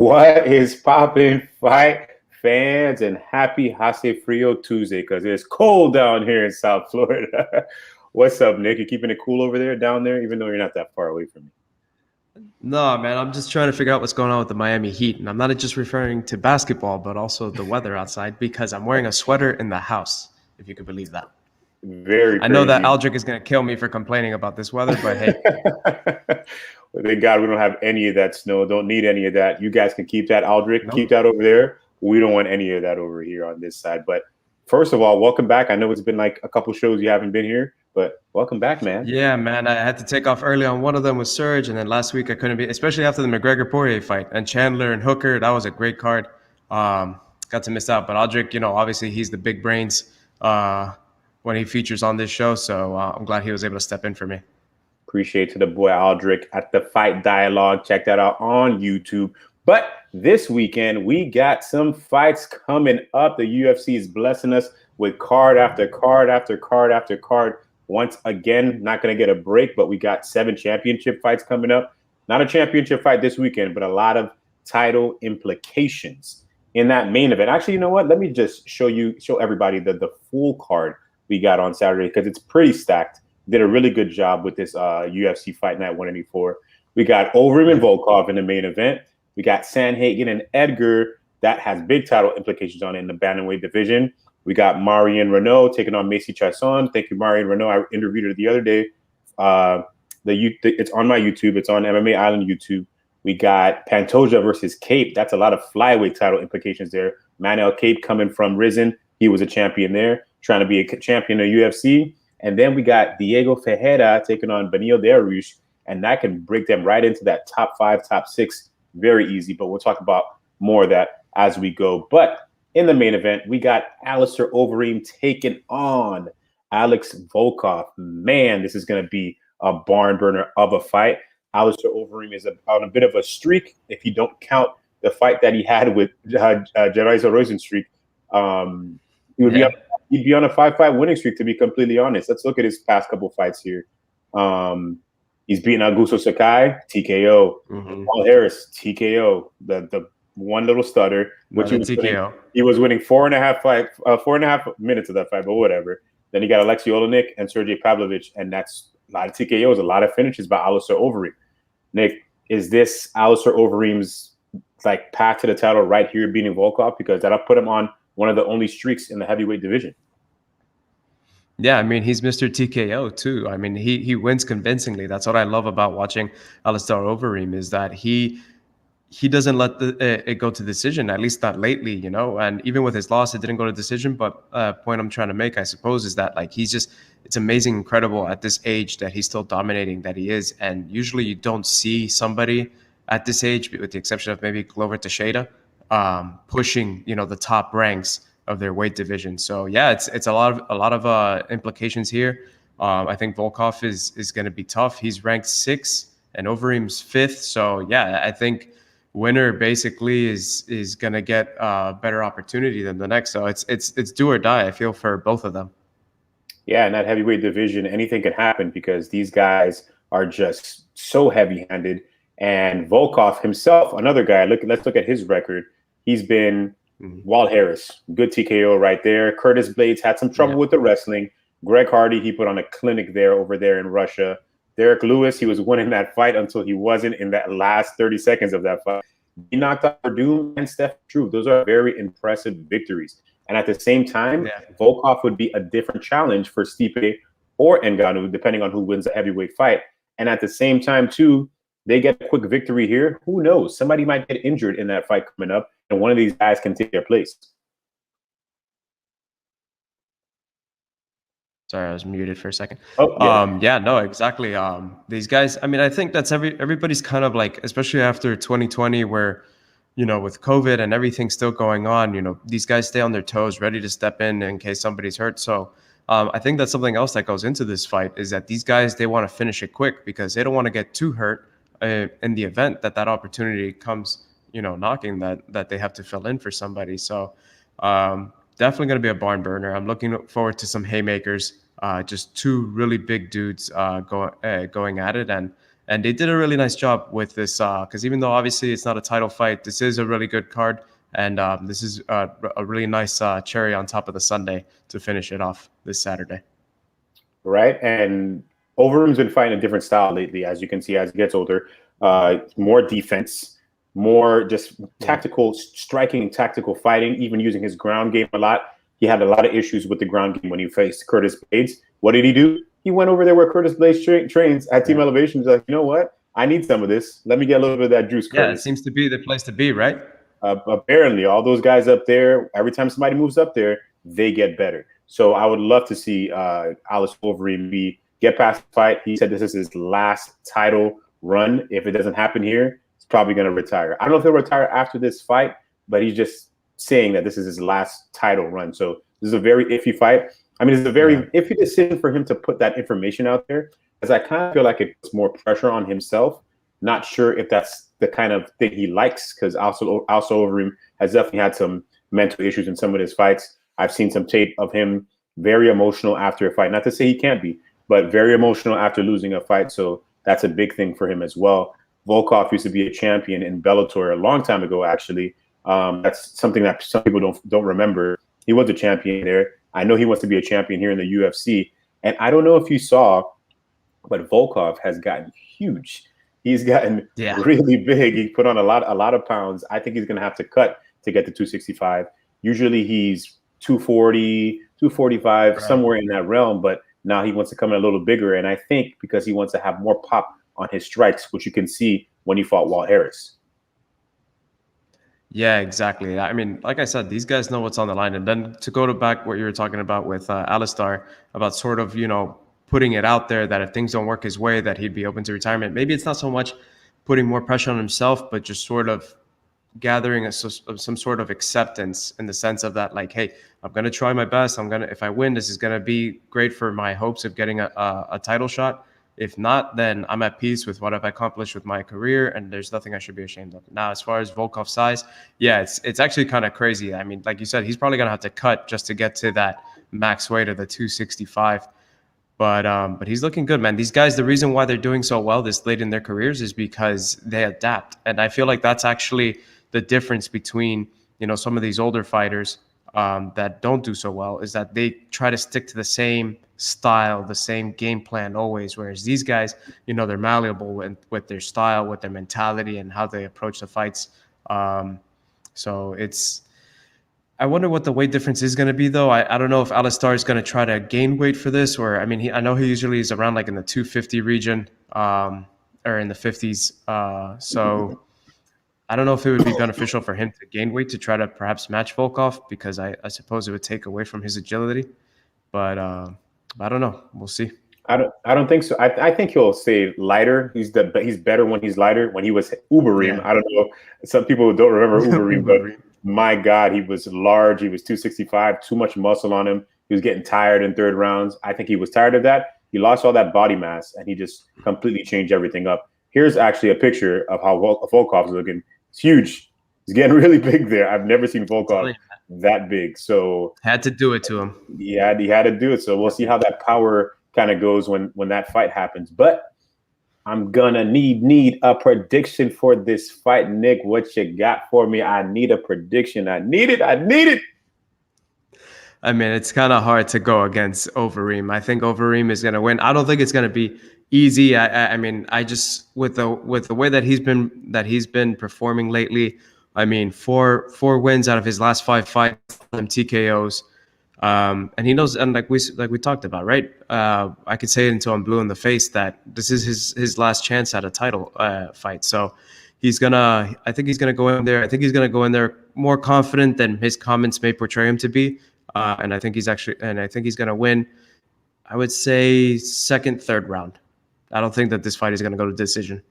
What is poppin', fight fans, and happy Hace Frio Tuesday because it's cold down here in South Florida. What's up, Nick? You keeping it cool over there, down there, even though you're not that far away from me? No, man, I'm just trying to figure out what's going on with the Miami Heat. And I'm not just referring to basketball, but also the weather outside because I'm wearing a sweater in the house, if you could believe that. Very I know that crazy. Aldrich is going to kill me for complaining about this weather, but hey. Well, thank God we don't have any of that snow. Don't need any of that. You guys can keep that, Aldrich. Keep Nope. that over there. We don't want any of that over here on this side. But first of all, welcome back. I know it's been like a couple shows you haven't been here, but welcome back, man. Yeah, man, I had to take off early on one of them with Surge, and then last week I couldn't be, especially after the McGregor-Poirier fight. And Chandler and Hooker, that was a great card. Got to miss out. But Aldrich, obviously he's the big brains when he features on this show, so I'm glad he was able to step in for me. Appreciate to the boy Aldrich at the Fight Dialogue. Check that out on YouTube. But this weekend, we got some fights coming up. The UFC is blessing us with card after card after card after card. Once again, not going to get a break, but we got 7 championship fights coming up. Not a championship fight this weekend, but a lot of title implications in that main event. Actually, you know what? Let me just show everybody the full card we got on Saturday because it's pretty stacked. Did a really good job with this UFC Fight Night 184. We got Overeem and Volkov in the main event. We got Sanhagen and Edgar. That has big title implications on it in the bantamweight division. We got Marion Renault taking on Macy Chiasson. Thank you, Marion Renault. I interviewed her the other day. It's on my YouTube. It's on MMA Island YouTube. We got Pantoja versus Cape. That's a lot of flyweight title implications there. Manel Cape coming from Risen. He was a champion there, trying to be a champion in UFC. And then we got Diego Ferreira taking on Benil Dariush, and that can break them right into that top 5, top 6 very easy. But we'll talk about more of that as we go. But in the main event, we got Alistair Overeem taking on Alex Volkov. Man, this is going to be a barn burner of a fight. Alistair Overeem is on a bit of a streak if you don't count the fight that he had with Jeraiza Rosenstreich. He'd be on a 5-fight winning streak, to be completely honest. Let's look at his past couple fights here. He's beaten Augusto Sakai, TKO. Paul Harris, TKO. The one little stutter, which he was winning 4.5 minutes of that fight, but whatever. Then he got Alexei Olenek and Sergey Pavlovich, and that's a lot of TKOs, a lot of finishes by Alistair Overeem. Nick, is this Alistair Overeem's path to the title right here, beating Volkov? Because that'll put him on one of the only streaks in the heavyweight division. Yeah, I mean, he's Mr. TKO too. I mean, he wins convincingly. That's what I love about watching Alistair Overeem, is that he doesn't let it go to decision, at least not lately, And even with his loss, it didn't go to decision. But point I'm trying to make, I suppose, is that it's amazing, incredible at this age that he's still dominating, that he is. And usually you don't see somebody at this age, with the exception of maybe Glover Teixeira, pushing the top ranks of their weight division. So yeah, it's a lot of implications here. I think Volkov is going to be tough. He's ranked 6th and Overeem's 5th. So yeah, I think winner basically is going to get a better opportunity than the next. So it's do or die, I feel, for both of them. Yeah, in that heavyweight division, anything can happen because these guys are just so heavy-handed. And Volkov himself, another guy, let's look at his record. He's been Walt Harris, good TKO right there. Curtis Blades had some trouble with the wrestling. Greg Hardy, he put on a clinic over there in Russia. Derek Lewis, he was winning that fight until he wasn't in that last 30 seconds of that fight. He knocked out Verdum and Steph Struve. Those are very impressive victories. And at the same time, Volkov would be a different challenge for Stipe or Ngannou, depending on who wins the heavyweight fight. And at the same time, too, they get a quick victory here. Who knows? Somebody might get injured in that fight coming up, and one of these guys can take their place. Sorry, I was muted for a second. Oh, yeah. Yeah, no, exactly. These guys, I mean, I think that's everybody's kind of especially after 2020, where, with COVID and everything still going on, these guys stay on their toes, ready to step in case somebody's hurt. So I think that's something else that goes into this fight, is that these guys, they want to finish it quick because they don't want to get too hurt in the event that opportunity comes, knocking, that they have to fill in for somebody. So definitely going to be a barn burner. I'm looking forward to some haymakers, just two really big dudes going at it. And And they did a really nice job with this because even though obviously it's not a title fight, this is a really good card. And this is a really nice cherry on top of the Sunday to finish it off this Saturday. Right. And Overeem's been fighting a different style lately, as you can see, as he gets older. More defense, more just tactical striking, tactical fighting, even using his ground game a lot. He had a lot of issues with the ground game when he faced Curtis Blades. What did he do? He went over there where Curtis Blades trains at Team Elevation. He's like, you know what? I need some of this. Let me get a little bit of that juice, Curtis. Yeah, it seems to be the place to be, right? Apparently, all those guys up there, every time somebody moves up there, they get better. So I would love to see Alistair Overeem get past the fight. He said this is his last title run. If it doesn't happen here, he's probably going to retire. I don't know if he'll retire after this fight, but he's just saying that this is his last title run. So this is a very iffy fight. I mean, it's a very iffy decision for him to put that information out there, because I kind of feel like it puts more pressure on himself. Not sure if that's the kind of thing he likes, because also Overeem has definitely had some mental issues in some of his fights. I've seen some tape of him very emotional after a fight. Not to say he can't be, but very emotional after losing a fight. So that's a big thing for him as well. Volkov used to be a champion in Bellator a long time ago, actually. That's something that some people don't remember. He was a champion there. I know he wants to be a champion here in the UFC. And I don't know if you saw, but Volkov has gotten huge. He's gotten really big. He put on a lot of pounds. I think he's going to have to cut to get to 265. Usually he's 240, 245, somewhere in that realm. But now he wants to come in a little bigger. And I think because he wants to have more pop on his strikes, which you can see when he fought Walt Harris. Yeah, exactly. I mean, like I said, these guys know what's on the line. And then to go to back what you were talking about with Alistair, about sort of, putting it out there that if things don't work his way, that he'd be open to retirement. Maybe it's not so much putting more pressure on himself, but just sort of gathering some sort of acceptance in the sense of that, like, hey, I'm going to try my best. If I win, this is going to be great for my hopes of getting a title shot. If not, then I'm at peace with what I've accomplished with my career, and there's nothing I should be ashamed of. Now, as far as Volkov's size, it's actually kind of crazy. I mean, like you said, he's probably going to have to cut just to get to that max weight of the 265. But he's looking good, man. These guys, the reason why they're doing so well this late in their careers is because they adapt. And I feel like that's actually the difference between, some of these older fighters that don't do so well, is that they try to stick to the same style, the same game plan always. Whereas these guys, they're malleable with their style, with their mentality, and how they approach the fights. So I wonder what the weight difference is going to be, though. I don't know if Alistair is going to try to gain weight for this, or I mean, I know he usually is around like in the 250 region, or in the 50s. So I don't know if it would be beneficial for him to gain weight to try to perhaps match Volkov, because I suppose it would take away from his agility. But I don't know. We'll see. I don't think so. I think he'll stay lighter. He's better when he's lighter. When he was Overeem, I don't know. Some people don't remember Overeem, but my God, he was large. He was 265, too much muscle on him. He was getting tired in third rounds. I think he was tired of that. He lost all that body mass, and he just completely changed everything up. Here's actually a picture of how Volkov's looking. It's huge. He's getting really big there. I've never seen Volkov that big. So had to do it to him. Yeah, he had to do it. So we'll see how that power kind of goes when that fight happens. But I'm gonna need a prediction for this fight. Nick, what you got for me? I need a prediction. I need it. I mean, it's kind of hard to go against Overeem. I think Overeem is gonna win. I don't think it's gonna be easy. I mean, I just with the way that he's been performing lately. I mean, four wins out of his last 5 fights, TKOs. And he knows, and like we talked about, right? I could say it until I'm blue in the face that this is his last chance at a title fight. So I think he's gonna go in there. I think he's gonna go in there more confident than his comments may portray him to be. And I think he's gonna win. I would say second, third round. I don't think that this fight is gonna go to decision.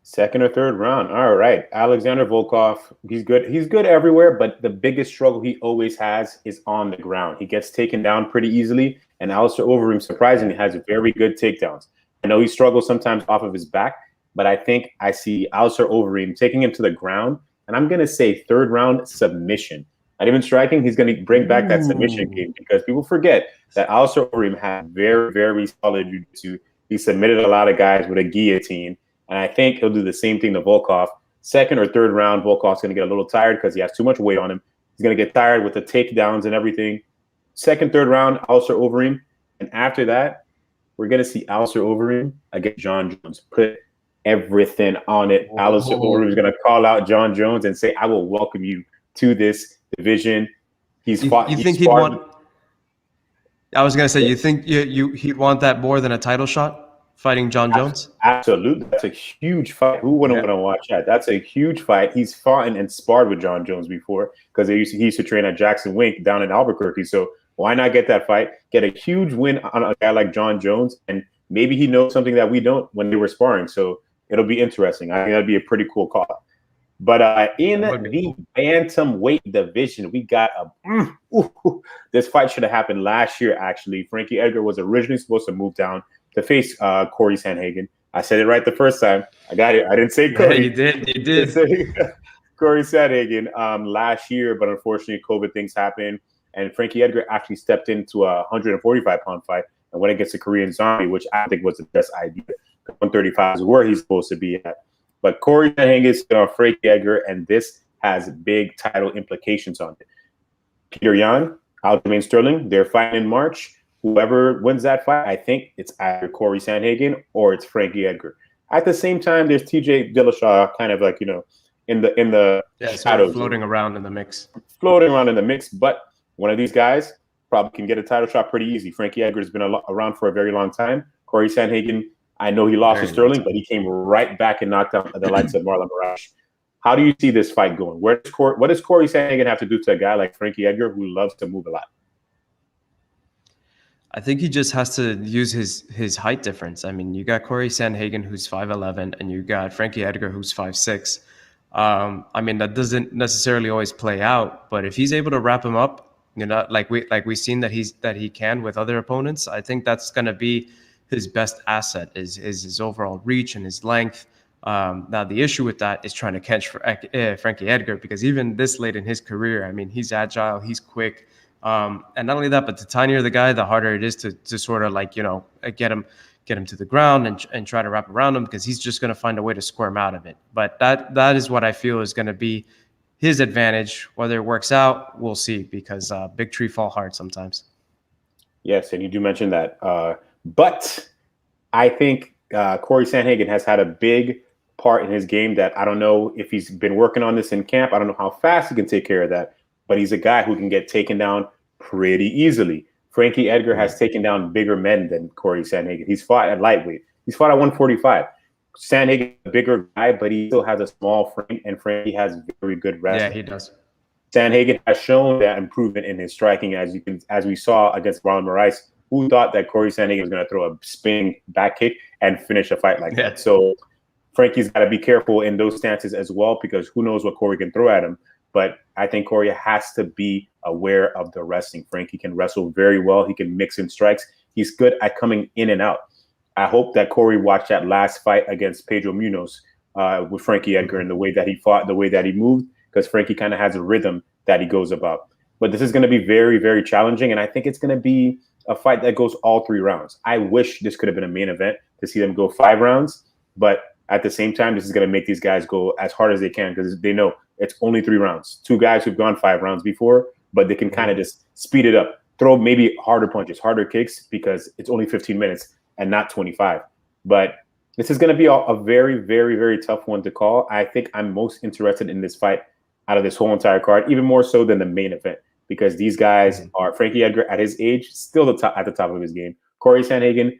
Second or third round. All right. Alexander Volkov, he's good. He's good everywhere, but the biggest struggle he always has is on the ground. He gets taken down pretty easily, and Alistair Overeem, surprisingly, has very good takedowns. I know he struggles sometimes off of his back, but I think I see Alistair Overeem taking him to the ground, and I'm going to say third round submission. Not even striking. He's going to bring back that submission game, because people forget that Alistair Overeem had very, very solid jiu-jitsu. He submitted a lot of guys with a guillotine, and I think he'll do the same thing to Volkov. Second or third round, Volkov's going to get a little tired because he has too much weight on him. He's going to get tired with the takedowns and everything. Second, third round, Alistair Overeem. And after that, we're going to see Alistair Overeem against John Jones. Put everything on it. Alistair Overeem is going to call out John Jones and say, I will welcome you to this division. He's fought. You think he'd want? I was going to say, you think he'd want that more than a title shot? Fighting John Jones? Absolutely. That's a huge fight. Who wouldn't want to watch that? That's a huge fight. He's fought and sparred with John Jones before because he used to train at Jackson Wink down in Albuquerque. So why not get that fight? Get a huge win on a guy like John Jones, and maybe he knows something that we don't when they were sparring. So it'll be interesting. I think that'd be a pretty cool call. But in the bantamweight division, we got this fight should have happened last year, actually. Frankie Edgar was originally supposed to move down to face Corey Sandhagen. I said it right the first time. I got it. I didn't say Corey. Yeah, you did. Corey Sandhagen last year, but unfortunately, COVID things happened, and Frankie Edgar actually stepped into a 145-pound fight and went against the Korean Zombie, which I think was the best idea. 135 is where he's supposed to be at. But Corey Sandhagen is Frankie Edgar, and this has big title implications on it. Peter Yan, Aljamain Sterling, they're fighting in March. Whoever wins that fight, I think it's either Corey Sandhagen or it's Frankie Edgar. At the same time, there's TJ Dillashaw kind of like, in the shadows. Floating around in the mix. But one of these guys probably can get a title shot pretty easy. Frankie Edgar has been around for a very long time. Corey Sandhagen, I know he lost to Sterling, but he came right back and knocked out the likes of Marlon Moraes. How do you see this fight going? What does Corey Sandhagen have to do to a guy like Frankie Edgar who loves to move a lot? I think he just has to use his height difference. I mean, you got Corey Sandhagen, who's 5'11", and you got Frankie Edgar, who's 5'6". I mean, that doesn't necessarily always play out, but if he's able to wrap him up, like we've seen that he can with other opponents, I think that's going to be his best asset is his overall reach and his length. Now, the issue with that is trying to catch Frankie Edgar, because even this late in his career, I mean, he's agile, he's quick. And not only that, but the tinier the guy, the harder it is to sort of like, get him to the ground and try to wrap around him, because he's just going to find a way to squirm out of it. But that is what I feel is going to be his advantage. Whether it works out, we'll see, because big tree fall hard sometimes. Yes, and you do mention that. But I think Corey Sandhagen has had a big part in his game that I don't know if he's been working on this in camp. I don't know how fast he can take care of that. But he's a guy who can get taken down pretty easily. Frankie Edgar has taken down bigger men than Corey Sandhagen. He's fought at lightweight. He's fought at 145. Sandhagen is a bigger guy, but he still has a small frame, and Frankie has very good wrestling. Yeah, he does. Sandhagen has shown that improvement in his striking, as we saw against Marlon Moraes. Who thought that Corey Sandhagen was going to throw a spinning back kick and finish a fight like that? So Frankie's got to be careful in those stances as well, because who knows what Corey can throw at him. But I think Corey has to be aware of the wrestling. Frankie can wrestle very well. He can mix in strikes. He's good at coming in and out. I hope that Corey watched that last fight against Pedro Munoz with Frankie Edgar and the way that he fought, the way that he moved, because Frankie kind of has a rhythm that he goes about. But this is going to be very, very challenging, and I think it's going to be a fight that goes all 3 rounds. I wish this could have been a main event to see them go 5 rounds, but at the same time, this is going to make these guys go as hard as they can, because they know it's only 3 rounds. 2 guys who've gone 5 rounds before, but they can kind of just speed it up, throw maybe harder punches, harder kicks, because it's only 15 minutes and not 25. But this is going to be a very, very, very tough one to call. I think I'm most interested in this fight out of this whole entire card, even more so than the main event, because these guys are Frankie Edgar at his age, still at the top of his game. Corey Sandhagen,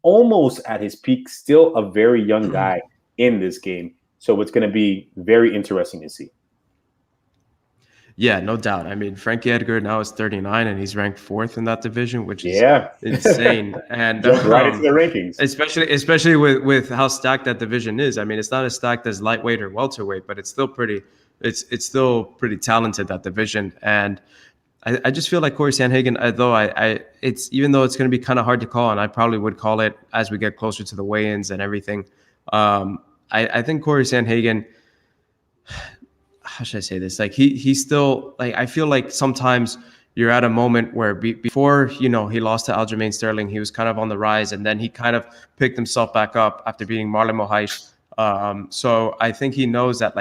almost at his peak, still a very young guy in this game. So it's going to be very interesting to see. Yeah, no doubt. I mean, Frankie Edgar now is 39 and he's ranked 4th in that division, which is insane. And right into the rankings, especially with how stacked that division is. I mean, it's not as stacked as lightweight or welterweight, but it's still pretty talented, that division. And I just feel like Corey Sandhagen, even though it's going to be kind of hard to call, and I probably would call it as we get closer to the weigh-ins and everything. I think Corey Sandhagen, how should I say this? Like he's still, like, I feel like sometimes you're at a moment where before, he lost to Aljamain Sterling, he was kind of on the rise, and then he kind of picked himself back up after beating Marlon Moraes. So I think he knows that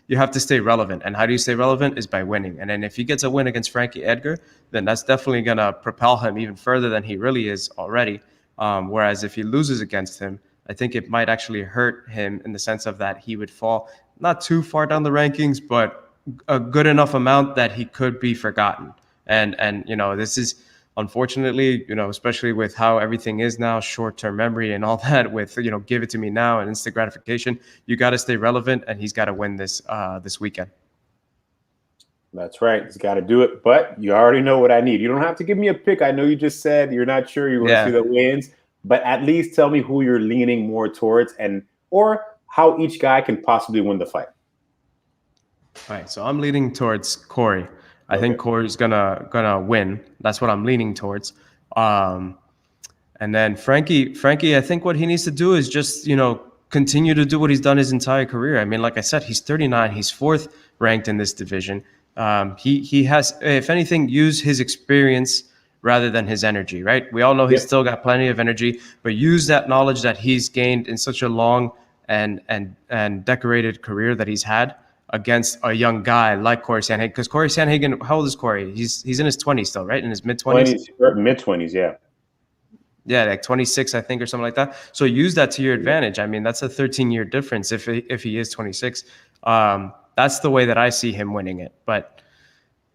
you have to stay relevant. And how do you stay relevant is by winning. And then if he gets a win against Frankie Edgar, then that's definitely going to propel him even further than he really is already. Whereas if he loses against him, I think it might actually hurt him in the sense of that he would fall not too far down the rankings, but a good enough amount that he could be forgotten. And this is unfortunately, especially with how everything is now, short-term memory and all that, with give it to me now and instant gratification, you got to stay relevant, and he's got to win this weekend. That's right. He's got to do it. But you already know what I need. You don't have to give me a pick. I know you just said you're not sure you want to see the wins, but at least tell me who you're leaning more towards or how each guy can possibly win the fight. All right. So I'm leaning towards Corey. I think Corey's gonna win. That's what I'm leaning towards. And then Frankie, I think what he needs to do is just, continue to do what he's done his entire career. I mean, like I said, he's 39. He's 4th ranked in this division. He has, if anything, use his experience rather than his energy, right? We all know he's still got plenty of energy, but use that knowledge that he's gained in such a long and decorated career that he's had against a young guy like Corey Sandhagen. Because Corey Sandhagen, how old is Corey? He's in his 20s still, right? In his mid-20s? Mid-20s, yeah. Yeah, like 26, I think, or something like that. So use that to your advantage. I mean, that's a 13-year difference if he is 26. That's the way that I see him winning it. But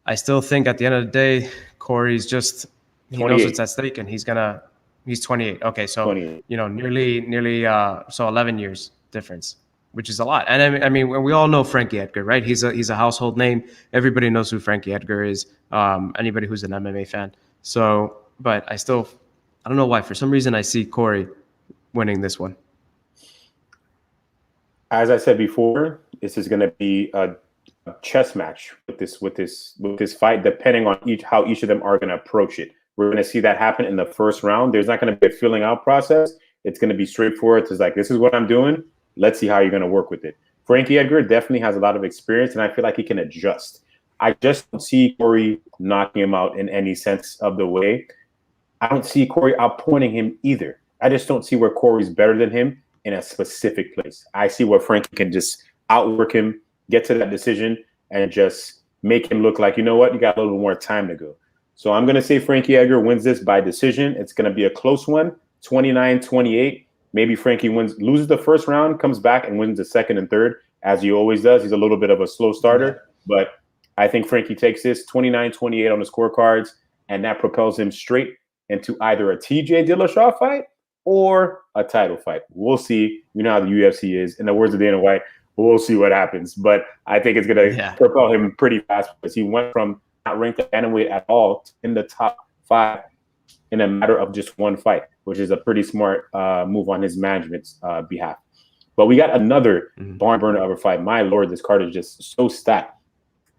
I still think at the end of the day, Corey's just, he knows what's at stake, and he's 28. Okay, so, 28. Nearly, so 11 years difference, which is a lot. And I mean, we all know Frankie Edgar, right? He's a household name. Everybody knows who Frankie Edgar is. Anybody who's an MMA fan. So, but I don't know why. For some reason, I see Corey winning this one. As I said before, this is going to be a chess match with this fight, depending on how each of them are going to approach it. We're going to see that happen in the first round. There's not going to be a filling out process. It's going to be straightforward. It's like, this is what I'm doing. Let's see how you're going to work with it. Frankie Edgar definitely has a lot of experience, and I feel like he can adjust. I just don't see Corey knocking him out in any sense of the way. I don't see Corey outpointing him either. I just don't see where Corey's better than him in a specific place. I see where Frankie can just outwork him, get to that decision, and just make him look like, you know what, you got a little bit more time to go. So I'm going to say Frankie Edgar wins this by decision. It's going to be a close one, 29-28. Maybe Frankie loses the first round, comes back and wins the second and third, as he always does. He's a little bit of a slow starter, but I think Frankie takes this 29-28 on the scorecards, and that propels him straight into either a TJ Dillashaw fight or a title fight. We'll see. You know how the UFC is. In the words of Dana White, we'll see what happens. But I think it's going to propel him pretty fast, because he went from not ranked at bantamweight at all in the top 5 in a matter of just one fight, which is a pretty smart move on his management's behalf. But we got another barn burner of a fight. My Lord, this card is just so stacked.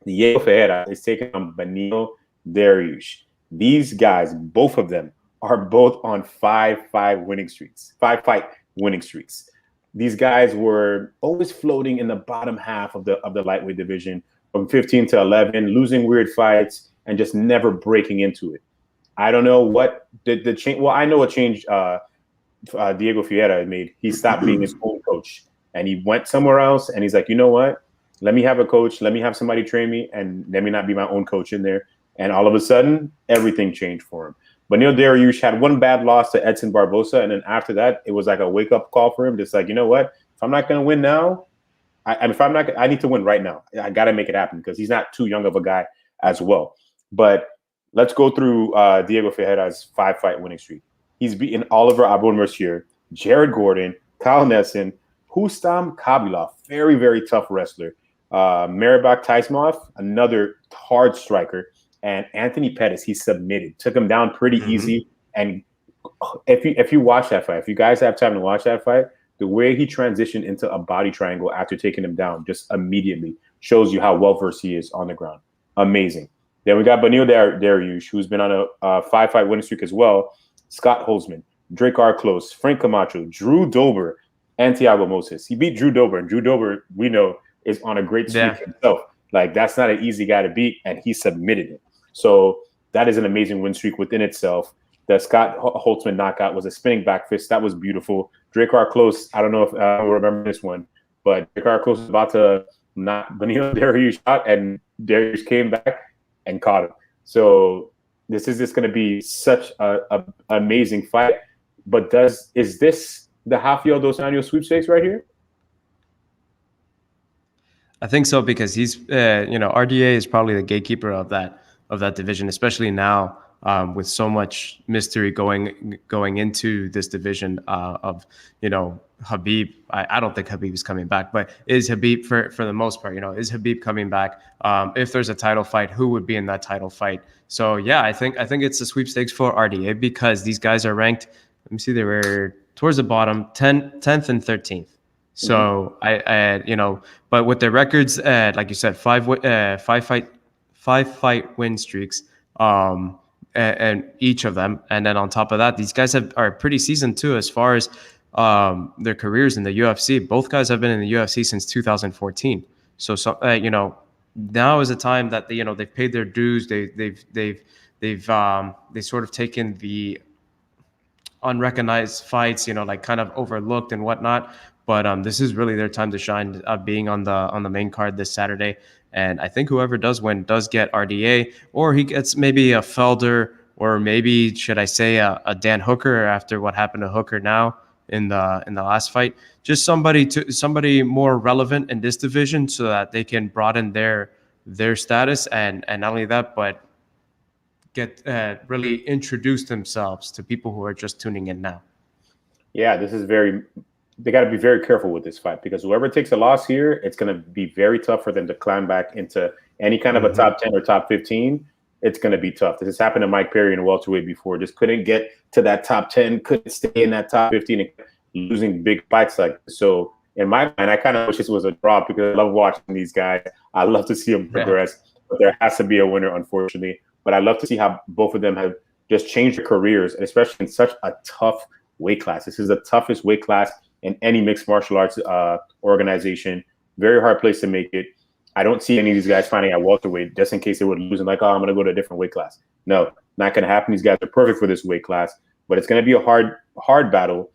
Diego Ferreira is taking on Beneil Dariush. These guys, both of them, are both on 5-5 winning streaks, 5-fight winning streaks. These guys were always floating in the bottom half of the lightweight division, from 15 to 11, losing weird fights and just never breaking into it. I don't know what did the change. Well, I know a change Diego Ferreira made. He stopped being his own coach, and he went somewhere else. And he's like, you know what? Let me have a coach. Let me have somebody train me, and let me not be my own coach in there. And all of a sudden, everything changed for him. Beneil Dariush had one bad loss to Edson Barbosa, and then after that, it was like a wake-up call for him. Just like, you know what? If I'm not going to win now, I need to win right now. I got to make it happen, because he's not too young of a guy as well. But let's go through Diego Ferreira's 5-fight winning streak. He's beaten Oliver Abreu-Mercier, Jared Gordon, Kyle Nelson, Hustam Khabilov, very, very tough wrestler, Maribak Taismov, another hard striker, and Anthony Pettis. He submitted, took him down pretty easy. And if you watch that fight, if you guys have time to watch that fight, the way he transitioned into a body triangle after taking him down just immediately shows you how well-versed he is on the ground. Amazing. Then we got Beneil Dariush, who's been on a 5-fight winning streak as well. Scott Holzman, Drake R. Close, Frank Camacho, Drew Dober, and Thiago Moses. He beat Drew Dober, and Drew Dober, we know, is on a great streak himself. Like, that's not an easy guy to beat, and he submitted it. So that is an amazing win streak within itself. The Scott Holtzman knockout was a spinning back fist. That was beautiful. Drakkar Klose, I don't know if I don't remember this one, but Drakkar Klose was about to knock Beneil Dariush out, and Dariush came back and caught him. So this is just going to be such a amazing fight. But is this the Rafael dos Anjos sweepstakes right here? I think so, because he's RDA is probably the gatekeeper of that division, especially now with so much mystery going into this division of Khabib. I don't think Khabib is coming back, but is Khabib for the most part? Is Khabib coming back? If there's a title fight, who would be in that title fight? So yeah, I think it's a sweepstakes for RDA because these guys are ranked. Let me see, they were towards the bottom, 10th and 13th. So but with their records, like you said, five fight win streaks, and each of them, and then on top of that, these guys are pretty seasoned too as far as their careers in the UFC. Both guys have been in the UFC since 2014. So now is the time that they've paid their dues. They've sort of taken the unrecognized fights, like kind of overlooked and whatnot. But this is really their time to shine, being on the main card this Saturday. And I think whoever does win does get RDA, or he gets maybe a Felder, or maybe, should I say, a Dan Hooker after what happened to Hooker now in the last fight. Just somebody more relevant in this division so that they can broaden their status, and not only that, but get really introduce themselves to people who are just tuning in now. Yeah, they got to be very careful with this fight, because whoever takes a loss here, it's going to be very tough for them to climb back into any kind of a top 10 or top 15. It's going to be tough. This has happened to Mike Perry in welterweight before. Just couldn't get to that top 10, couldn't stay in that top 15, and losing big fights like this. So in my mind, I kind of wish this was a draw, because I love watching these guys. I love to see them progress, but there has to be a winner, unfortunately. But I love to see how both of them have just changed their careers, and especially in such a tough weight class. This is the toughest weight class in any mixed martial arts organization. Very hard place to make it. I don't see any of these guys finding at welterweight just in case they would lose and like, I'm going to go to a different weight class. No, not going to happen. These guys are perfect for this weight class, but it's going to be a hard battle.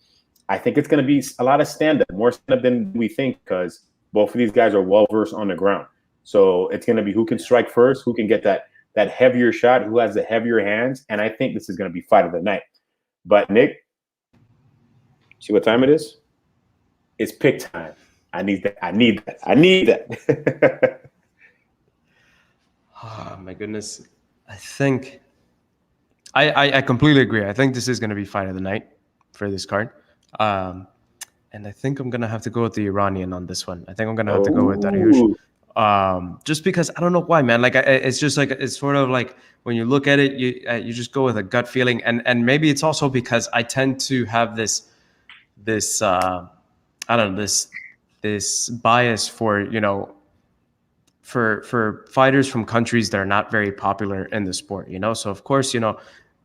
I think it's going to be a lot of stand-up, more stand-up than we think, because both of these guys are well-versed on the ground. So it's going to be who can strike first, who can get that heavier shot, who has the heavier hands. And I think this is going to be fight of the night. But Nick, see what time it is? It's pick time. I need that. Oh my goodness. I think I completely agree. I think this is going to be fight of the night for this card. And I think I'm going to have to go with the Iranian on this one. I think I'm going to have to go with Dariush. Just because I don't know why, man. Like it's just like, it's sort of like when you look at it, you just go with a gut feeling, and maybe it's also because I tend to have this I don't know, this bias for for fighters from countries that are not very popular in the sport. So of course,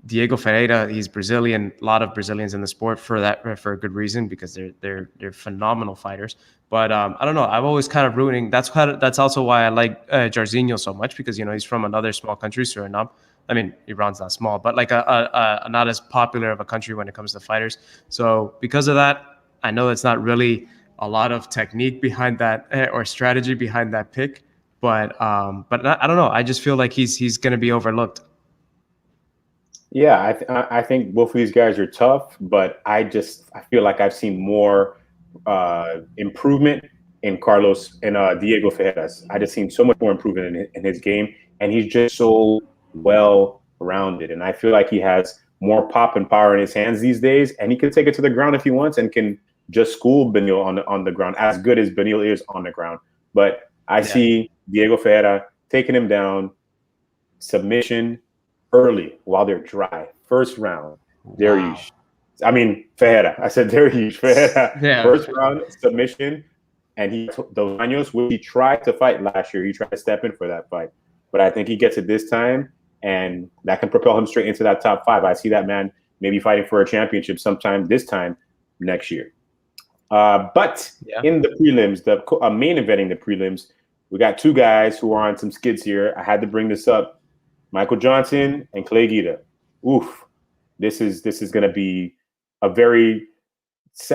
Diego Ferreira, he's Brazilian. A lot of Brazilians in the sport for a good reason, because they're phenomenal fighters. But I don't know. I've always kind of rooting. That's also why I like Jairzinho so much, because he's from another small country, Suriname. I mean, Iran's not small, but like a not as popular of a country when it comes to fighters. So because of that, I know it's not really a lot of technique behind that or strategy behind that pick. But I don't know. I just feel like he's going to be overlooked. Yeah, I think both of these guys are tough, but I feel like I've seen more improvement in Carlos and Diego Ferreras. I just seen so much more improvement in his game, and he's just so well rounded. And I feel like he has more pop and power in his hands these days, and he can take it to the ground if he wants, and can just school Beneil on the ground, as good as Beneil is on the ground. But I see Diego Ferreira taking him down, submission early while they're dry. First round, Dariush. I mean, Ferreira. I said Dariush. Ferreira. Yeah. First round, submission. And Dos Anjos, which he tried to fight last year, he tried to step in for that fight. But I think he gets it this time, and that can propel him straight into that top 5. I see that man maybe fighting for a championship sometime this time next year. But in the prelims, the main eventing the prelims, we got two guys who are on some skids here. I had to bring this up. Michael Johnson and Clay Guida. Oof, this is going to be a very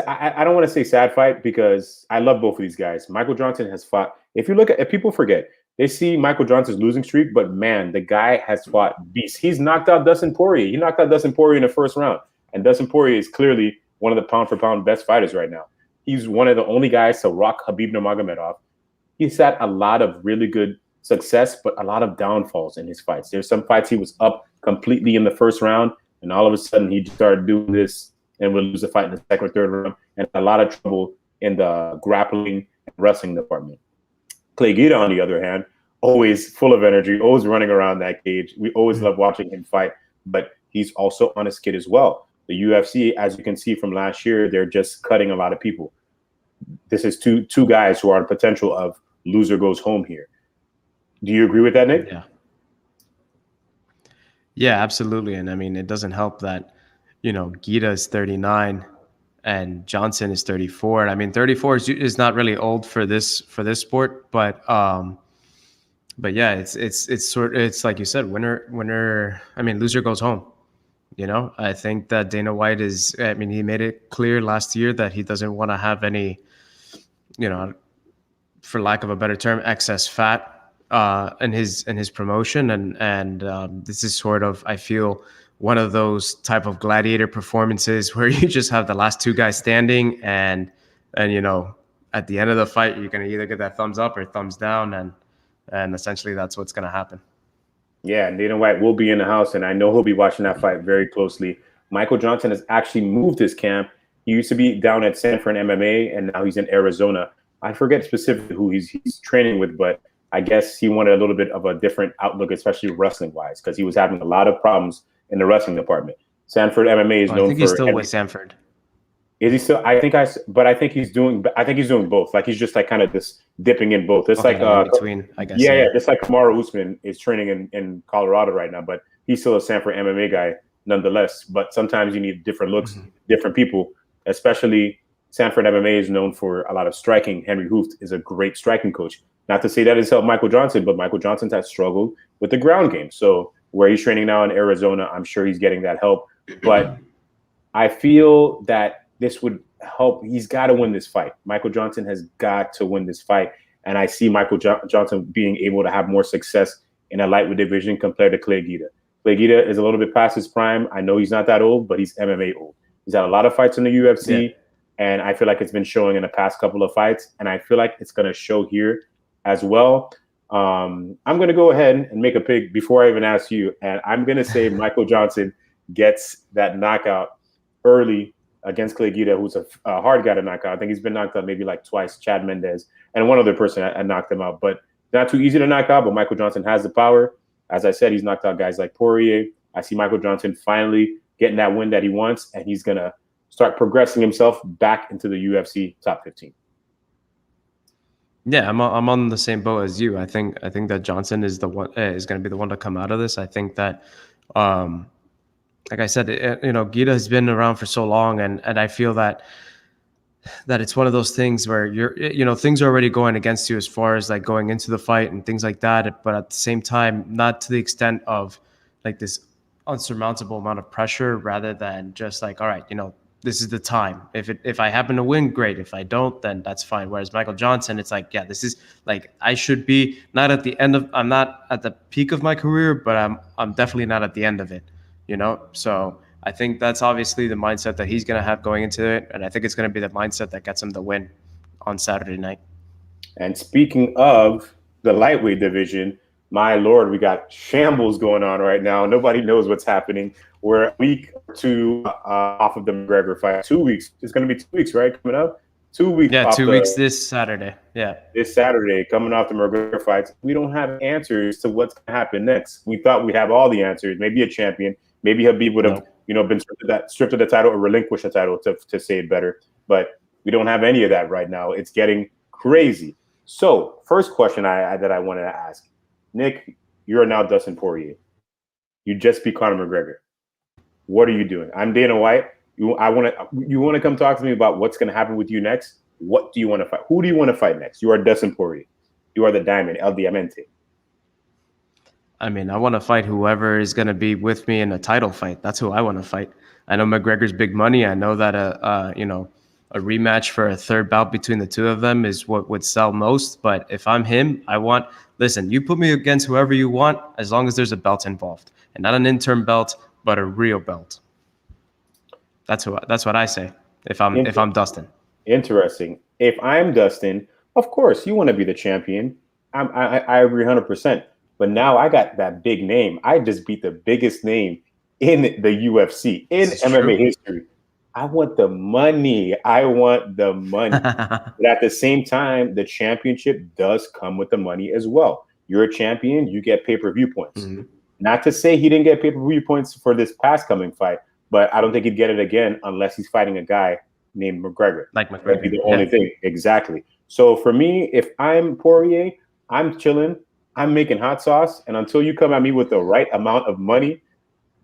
I don't want to say sad fight because I love both of these guys. Michael Johnson has fought. If people forget, they see Michael Johnson's losing streak, but man, the guy has fought beasts. He's knocked out Dustin Poirier. He knocked out Dustin Poirier in the first round, and Dustin Poirier is clearly one of the pound for pound best fighters right now. He's one of the only guys to rock Khabib Nurmagomedov. He's had a lot of really good success, but a lot of downfalls in his fights. There's some fights he was up completely in the first round, and all of a sudden he started doing this and would lose the fight in the second or third round, and a lot of trouble in the grappling and wrestling department. Clay Guida, on the other hand, always full of energy, always running around that cage. We always love watching him fight, but he's also on his kid as well. The UFC, as you can see from last year, they're just cutting a lot of people. This is two guys who are on potential of loser goes home here. Do you agree with that, Nick? Yeah, absolutely. And I mean, it doesn't help that, Guida is 39 and Johnson is 34. And I mean, 34 is not really old for this sport, but yeah, it's like you said, winner. I mean, loser goes home. I think that Dana White he made it clear last year that he doesn't want to have any, for lack of a better term, excess fat in his promotion. And this is sort of, I feel, one of those type of gladiator performances where you just have the last two guys standing and at the end of the fight, you're going to either get that thumbs up or thumbs down. And essentially that's what's going to happen. Yeah, Dana White will be in the house, and I know he'll be watching that fight very closely. Michael Johnson has actually moved his camp. He used to be down at Sanford MMA, and now he's in Arizona. I forget specifically who he's training with, but I guess he wanted a little bit of a different outlook, especially wrestling-wise, because he was having a lot of problems in the wrestling department. Sanford MMA is known for. I think he's still with Sanford. Is he still? I think he's doing both. Like he's just like kind of this dipping in both. It's like in between, I guess. Yeah. It's like Kamaru Usman is training in Colorado right now, but he's still a Sanford MMA guy nonetheless. But sometimes you need different looks, different people. Especially Sanford MMA is known for a lot of striking. Henry Hooft is a great striking coach. Not to say that has helped Michael Johnson, but Michael Johnson has struggled with the ground game. So where he's training now in Arizona, I'm sure he's getting that help. But I feel that this would help. He's got to win this fight. Michael Johnson has got to win this fight. And I see Michael Johnson being able to have more success in a lightweight division compared to Clay Guida. Clay Guida is a little bit past his prime. I know he's not that old, but he's MMA old. He's had a lot of fights in the UFC, and I feel like it's been showing in the past couple of fights, and I feel like it's going to show here as well. I'm going to go ahead and make a pick before I even ask you, and I'm going to say Michael Johnson gets that knockout early against Clay Guida, who's a hard guy to knock out. I think he's been knocked out maybe like twice, Chad Mendez, and one other person I knocked him out. But not too easy to knock out, but Michael Johnson has the power. As I said, he's knocked out guys like Poirier. I see Michael Johnson finally getting that win that he wants, and he's going to start progressing himself back into the UFC top 15. Yeah, I'm on the same boat as you. I think that Johnson is the one is going to be the one to come out of this. I think that like I said, Guida has been around for so long, and I feel that it's one of those things where things are already going against you as far as like going into the fight and things like that. But at the same time, not to the extent of like this unsurmountable amount of pressure, rather than just like, all right, this is the time. If I happen to win, great. If I don't, then that's fine. Whereas Michael Johnson, it's like, yeah, this is like, I should be not at the end of, I'm not at the peak of my career, but I'm definitely not at the end of it. So I think that's obviously the mindset that he's going to have going into it. And I think it's going to be the mindset that gets him the win on Saturday night. And speaking of the lightweight division, my Lord, we got shambles going on right now. Nobody knows what's happening. We're a week or two off of the McGregor fight. 2 weeks. It's going to be 2 weeks, right? Coming up? 2 weeks. Yeah, 2 weeks this Saturday. Yeah. This Saturday, coming off the McGregor fights. We don't have answers to what's going to happen next. We thought we'd have all the answers. Maybe a champion. Maybe Khabib would have, been stripped of the title or relinquished the title to say it better. But we don't have any of that right now. It's getting crazy. So, first question that I wanted to ask. Nick, you're now Dustin Poirier. You just beat Conor McGregor. What are you doing? I'm Dana White. You want to come talk to me about what's going to happen with you next? What do you want to fight? Who do you want to fight next? You are Dustin Poirier. You are the Diamond, El Diamante. I mean, I want to fight whoever is going to be with me in a title fight. That's who I want to fight. I know McGregor's big money. I know that a rematch for a third bout between the two of them is what would sell most. But if I'm him, listen, you put me against whoever you want, as long as there's a belt involved, and not an interim belt, but a real belt. That's what I say. If I'm Dustin. Interesting. If I'm Dustin, of course you want to be the champion. I agree 100%. But now I got that big name. I just beat the biggest name in the UFC, in MMA history. I want the money. But at the same time, the championship does come with the money as well. You're a champion, you get pay-per-view points. Mm-hmm. Not to say he didn't get pay-per-view points for this past coming fight, but I don't think he'd get it again unless he's fighting a guy named McGregor. Like McGregor. That'd be the only thing. Exactly. So for me, if I'm Poirier, I'm chilling. I'm making hot sauce. And until you come at me with the right amount of money,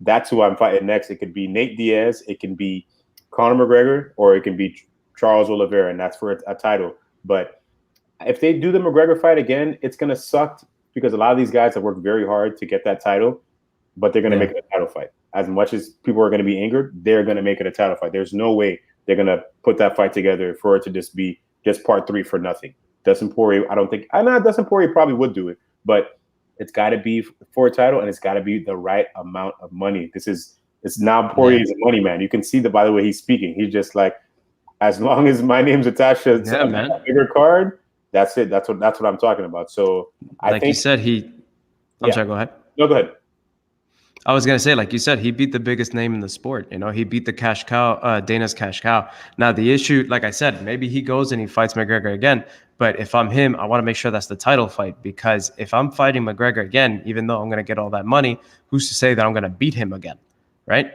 that's who I'm fighting next. It could be Nate Diaz. It can be Conor McGregor, or it can be Charles Oliveira, and that's for a title. But if they do the McGregor fight again, it's going to suck because a lot of these guys have worked very hard to get that title, but they're going to make it a title fight. As much as people are going to be angered, they're going to make it a title fight. There's no way they're going to put that fight together for it to just be just part 3 for nothing. Dustin Poirier, I don't think – I know Dustin Poirier probably would do it, but it's got to be for a title, and it's got to be the right amount of money. It's now Poirier's a money man. You can see by the way he's speaking. He's just like, as long as my name's attached to a bigger card, that's it. That's what I'm talking about. So I think you said I'm sorry, go ahead. No, go ahead. I was gonna say, like you said, he beat the biggest name in the sport. He beat the cash cow, Dana's cash cow. Now the issue, like I said, maybe he goes and he fights McGregor again. But if I'm him, I want to make sure that's the title fight, because if I'm fighting McGregor again, even though I'm gonna get all that money, who's to say that I'm gonna beat him again, right?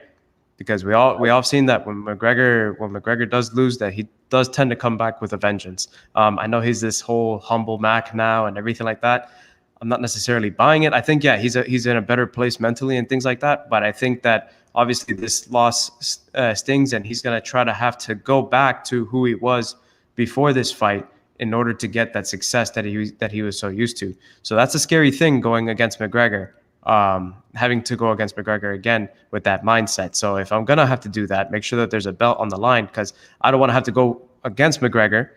Because we all have seen that when McGregor does lose, that he does tend to come back with a vengeance. I know he's this whole humble Mac now and everything like that. I'm not necessarily buying it. I think, he's in a better place mentally and things like that. But I think that obviously this loss stings, and he's going to have to go back to who he was before this fight in order to get that success that he was so used to. So that's a scary thing going against McGregor, having to go against McGregor again with that mindset. So if I'm going to have to do that, make sure that there's a belt on the line, because I don't want to have to go against McGregor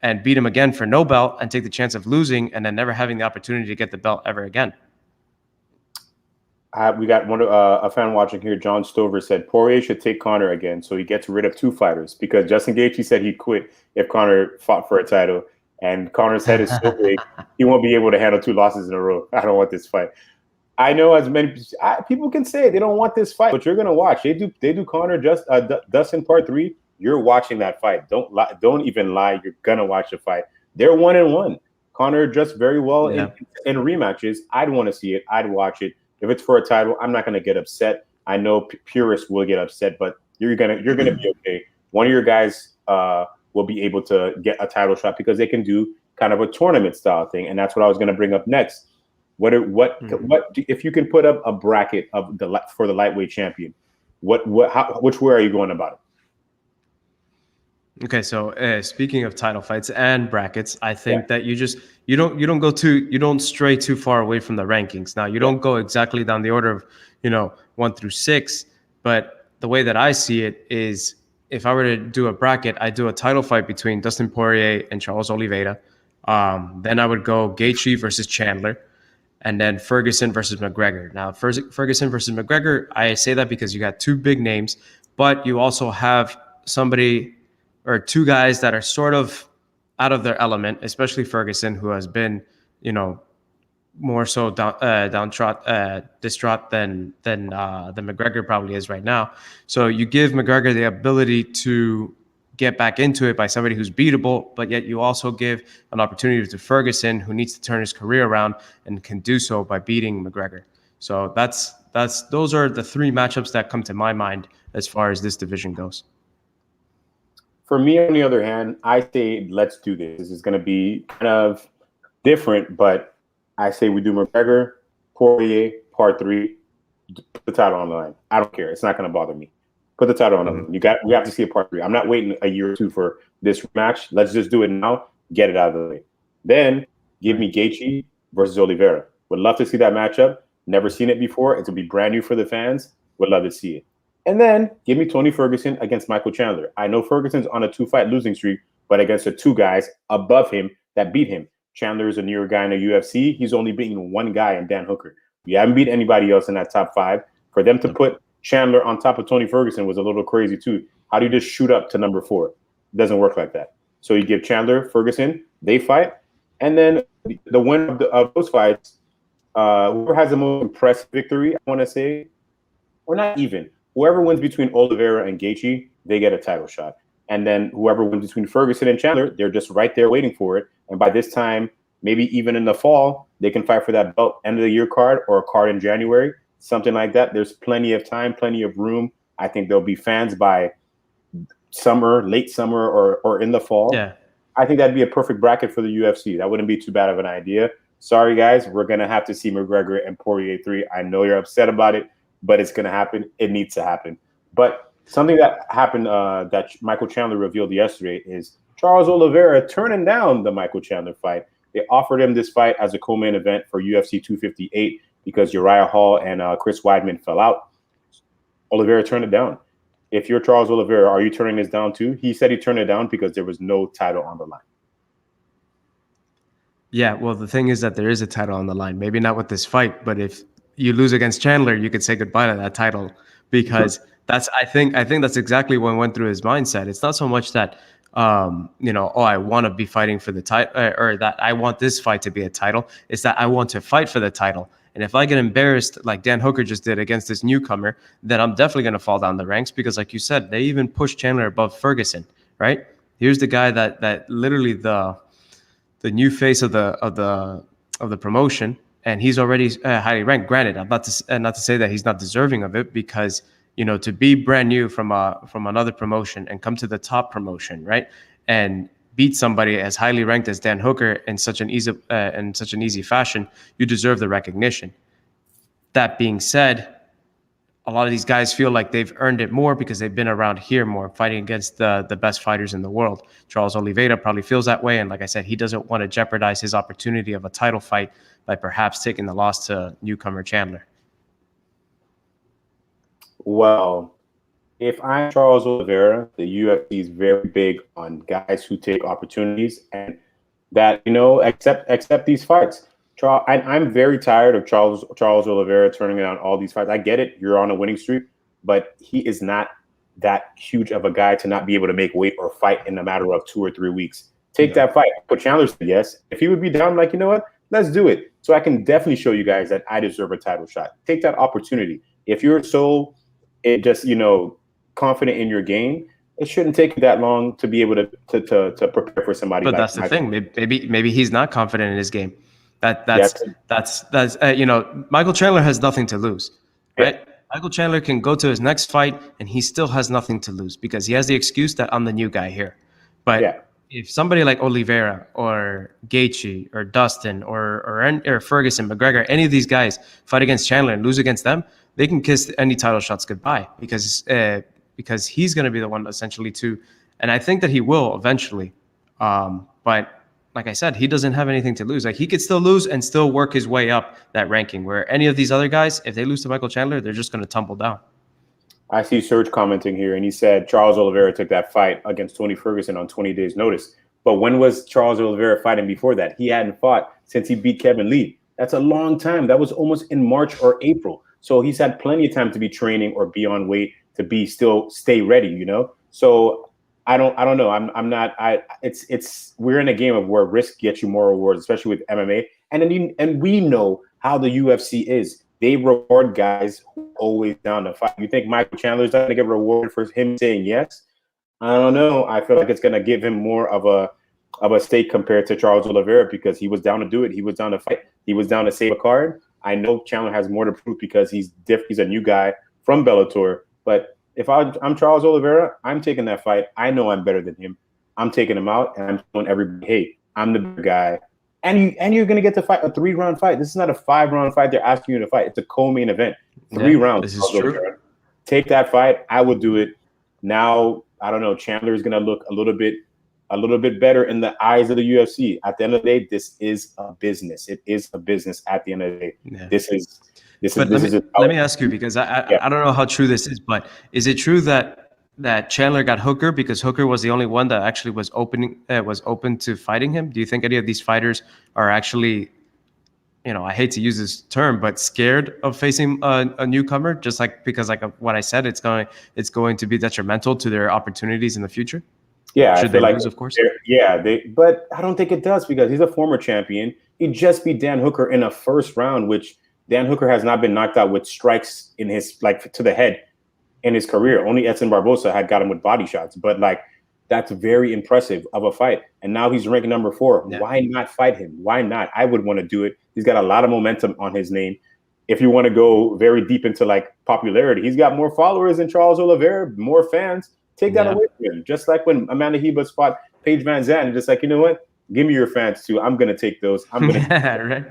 and beat him again for no belt and take the chance of losing and then never having the opportunity to get the belt ever again. We got a fan watching here. John Stover said Poirier should take Conor again so he gets rid of 2 fighters, because Justin Gaethje said he'd quit if Conor fought for a title, and Conor's head is so big he won't be able to handle 2 losses in a row. I don't want this fight. I know as many people can say they don't want this fight, but you're gonna watch. They do Conor Dustin part 3. You're watching that fight. Don't even lie. You're gonna watch the fight. They're 1-1. Conor dressed very well in rematches. I'd want to see it. I'd watch it. If it's for a title, I'm not gonna get upset. I know purists will get upset, but you're gonna be okay. One of your guys will be able to get a title shot because they can do kind of a tournament style thing, and that's what I was gonna bring up next. What if you can put up a bracket for the lightweight champion? Which way are you going about it? Okay, so speaking of title fights and brackets, I think that you don't stray too far away from the rankings. Now you don't go exactly down the order of 1 through 6, but the way that I see it is, if I were to do a bracket, I do a title fight between Dustin Poirier and Charles Oliveira. Then I would go Gaethje versus Chandler, and then Ferguson versus McGregor. Now Ferguson versus McGregor, I say that because you got 2 big names, but you also have somebody or 2 guys that are sort of out of their element, especially Ferguson, who has been, more so distraught than McGregor probably is right now. So you give McGregor the ability to get back into it by somebody who's beatable, but yet you also give an opportunity to Ferguson, who needs to turn his career around and can do so by beating McGregor. So those are the 3 matchups that come to my mind as far as this division goes. For me, on the other hand, I say let's do this. This is going to be kind of different, but I say we do McGregor, Poirier, part 3, put the title on the line. I don't care. It's not going to bother me. Put the title on the line. We have to see a part 3. I'm not waiting a year or 2 for this match. Let's just do it now. Get it out of the way. Then give me Gaethje versus Oliveira. Would love to see that matchup. Never seen it before. It's gonna be brand new for the fans. Would love to see it. And then give me Tony Ferguson against Michael Chandler. I know Ferguson's on a 2-fight losing streak, but against the 2 guys above him that beat him. Chandler is a newer guy in the UFC. He's only beaten 1 guy in Dan Hooker. We haven't beat anybody else in that top 5. For them to put Chandler on top of Tony Ferguson was a little crazy too. How do you just shoot up to number 4? It doesn't work like that. So you give Chandler, Ferguson, they fight, and then the winner of those fights, whoever has the most impressive victory, I want to say, or not even, whoever wins between Oliveira and Gaethje, they get a title shot. And then whoever wins between Ferguson and Chandler, they're just right there waiting for it. And by this time, maybe even in the fall, they can fight for that belt end of the year card or a card in January, something like that. There's plenty of time, plenty of room. I think there'll be fans by summer, late summer, or in the fall. Yeah. I think that'd be a perfect bracket for the UFC. That wouldn't be too bad of an idea. Sorry, guys, we're going to have to see McGregor and Poirier 3. I know you're upset about it, but it's going to happen. It needs to happen. But something that happened that Michael Chandler revealed yesterday is Charles Oliveira turning down the Michael Chandler fight. They offered him this fight as a co-main event for UFC 258 because Uriah Hall and Chris Weidman fell out. Oliveira turned it down. If you're Charles Oliveira, are you turning this down too? He said he turned it down because there was no title on the line. Yeah, well, the thing is that there is a title on the line. Maybe not with this fight, but if you lose against Chandler, you could say goodbye to that title because I think that's exactly what went through his mindset. It's not so much that I want to be fighting for the title or that I want this fight to be a title. It's that I want to fight for the title. And if I get embarrassed like Dan Hooker just did against this newcomer, then I'm definitely going to fall down the ranks because, like you said, they even pushed Chandler above Ferguson, right? Here's the guy that literally the new face of the promotion, and he's already highly ranked. Granted, I'm not to say that he's not deserving of it because to be brand new from another promotion and come to the top promotion, right, and beat somebody as highly ranked as Dan Hooker in such an easy fashion, you deserve the recognition. That being said, a lot of these guys feel like they've earned it more because they've been around here more, fighting against the best fighters in the world. Charles Oliveira probably feels that way, and like I said, he doesn't want to jeopardize his opportunity of a title fight by perhaps taking the loss to newcomer Chandler. Well, if I'm Charles Oliveira, the UFC is very big on guys who take opportunities and that, accept these fights. I'm very tired of Charles Oliveira turning down all these fights. I get it. You're on a winning streak, but he is not that huge of a guy to not be able to make weight or fight in a matter of 2 or 3 weeks. Take that fight. But Chandler said yes. If he would be down, like, you know what? Let's do it. So I can definitely show you guys that I deserve a title shot. Take that opportunity. If you're so confident in your game, it shouldn't take you that long to be able to prepare for somebody. But that's the thing. Maybe he's not confident in his game. That's Michael Chandler has nothing to lose, right? Yeah. Michael Chandler can go to his next fight and he still has nothing to lose because he has the excuse that I'm the new guy here. But if somebody like Oliveira or Gaethje or Dustin or Ferguson, McGregor, any of these guys fight against Chandler and lose against them, they can kiss any title shots goodbye because he's going to be the one essentially to, and I think that he will eventually. But like I said, he doesn't have anything to lose. Like he could still lose and still work his way up that ranking. Where any of these other guys, if they lose to Michael Chandler, they're just going to tumble down. I see Serge commenting here, and he said Charles Oliveira took that fight against Tony Ferguson on 20 days' notice. But when was Charles Oliveira fighting before that? He hadn't fought since he beat Kevin Lee. That's a long time. That was almost in March or April. So he's had plenty of time to be training or be on weight to stay ready. So I don't know. I'm not. We're in a game of where risk gets you more rewards, especially with MMA. And we know how the UFC is. They reward guys who are always down to fight. You think Michael Chandler's going to get rewarded for him saying yes? I don't know. I feel like it's going to give him more of a stake compared to Charles Oliveira because he was down to do it. He was down to fight. He was down to save a card. I know Chandler has more to prove because he's a new guy from Bellator. But if I'm Charles Oliveira, I'm taking that fight. I know I'm better than him. I'm taking him out, and I'm telling everybody, hey, I'm the big guy. And you're going to get to fight a 3-round fight. This is not a 5-round fight they're asking you to fight. It's a co-main event. 3 rounds. This is true. Take that fight. I will do it. Now, I don't know. Chandler is going to look a little bit better in the eyes of the UFC. At the end of the day, this is a business. It is a business at the end of the day. Yeah. But This is just let me ask you, because yeah. I don't know how true this is, but is it true that Chandler got Hooker because Hooker was the only one that actually was open to fighting him? Do you think any of these fighters are actually, I hate to use this term, but scared of facing a newcomer, just like because like what I said, it's going to be detrimental to their opportunities in the future? Yeah, I Should feel they like lose, of course. but I don't think it does because he's a former champion. He just beat Dan Hooker in a first round, which Dan Hooker has not been knocked out with strikes in his like to the head in his career. Only Edson Barbosa had got him with body shots, but like that's very impressive of a fight. And now he's ranked number 4. Yeah. Why not fight him? Why not? I would want to do it. He's got a lot of momentum on his name. If you want to go very deep into like popularity, he's got more followers than Charles Oliveira, more fans. Take that away from him. Just like when Amanda Hebus fought Paige Van Zandt, just like, you know what? Give me your fans too. I'm gonna take those. I'm gonna right.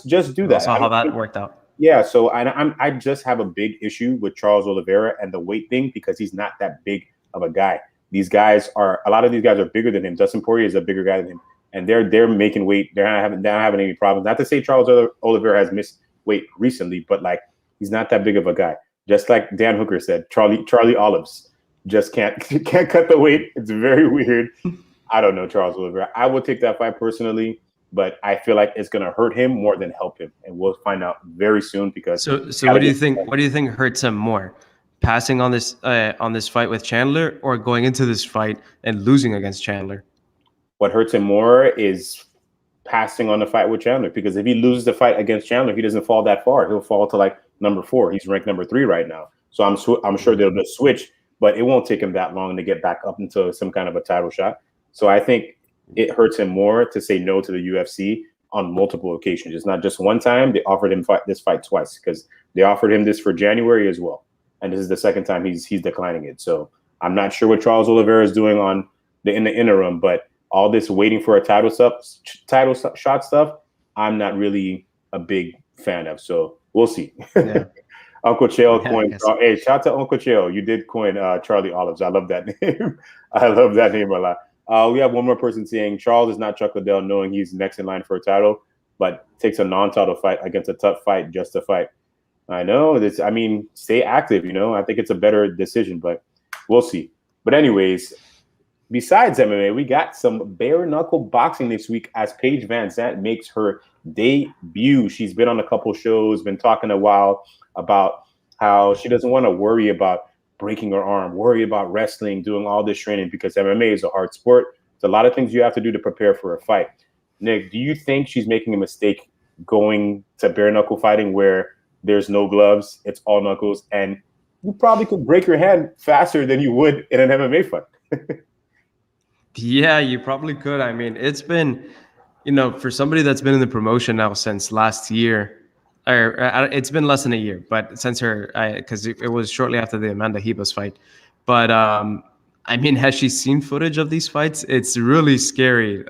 just do that. Also, how that worked out. Yeah, so I just have a big issue with Charles Oliveira and the weight thing because he's not that big of a guy. A lot of these guys are bigger than him. Dustin Poirier is a bigger guy than him, and they're making weight. They're not having any problems. Not to say Charles Oliveira has missed weight recently, but like he's not that big of a guy. Just like Dan Hooker said, Charlie Olives just can't cut the weight. It's very weird. I don't know Charles Oliveira. I would take that fight personally, but I feel like it's going to hurt him more than help him, and we'll find out very soon. Because so what do you think? What do you think hurts him more, passing on this fight with Chandler, or going into this fight and losing against Chandler? What hurts him more is passing on the fight with Chandler, because if he loses the fight against Chandler, he doesn't fall that far. He'll fall to like number 4. He's ranked number 3 right now, so I'm sure they'll just switch. But it won't take him that long to get back up into some kind of a title shot. So I think it hurts him more to say no to the UFC on multiple occasions. It's not just one time. They offered him this fight twice, because they offered him this for January as well. And this is the second time he's declining it. So I'm not sure what Charles Oliveira is doing in the interim, but all this waiting for a title shot stuff, I'm not really a big fan of. So we'll see. Yeah. Uncle Chael coined. Hey, shout out to Uncle Chael. You did coin Charlie Olives. I love that name. I love that name a lot. We have one more person saying Charles is not Chuck Liddell, knowing he's next in line for a title, but takes a non-title fight against a tough fight just to fight. I know this. I mean, stay active. I think it's a better decision, but we'll see. But anyways, besides MMA, we got some bare knuckle boxing this week as Paige Van Zandt makes her debut. She's been on a couple shows, been talking a while about how she doesn't want to worry about breaking her arm, worry about wrestling, doing all this training, because MMA is a hard sport. It's a lot of things you have to do to prepare for a fight. Nick, do you think she's making a mistake going to bare knuckle fighting where there's no gloves, it's all knuckles, and you probably could break your hand faster than you would in an MMA fight? Yeah, you probably could. I mean, it's been, for somebody that's been in the promotion now since last year, or it's been less than a year, but since because it was shortly after the Amanda Hebus fight. But I mean, has she seen footage of these fights? It's really scary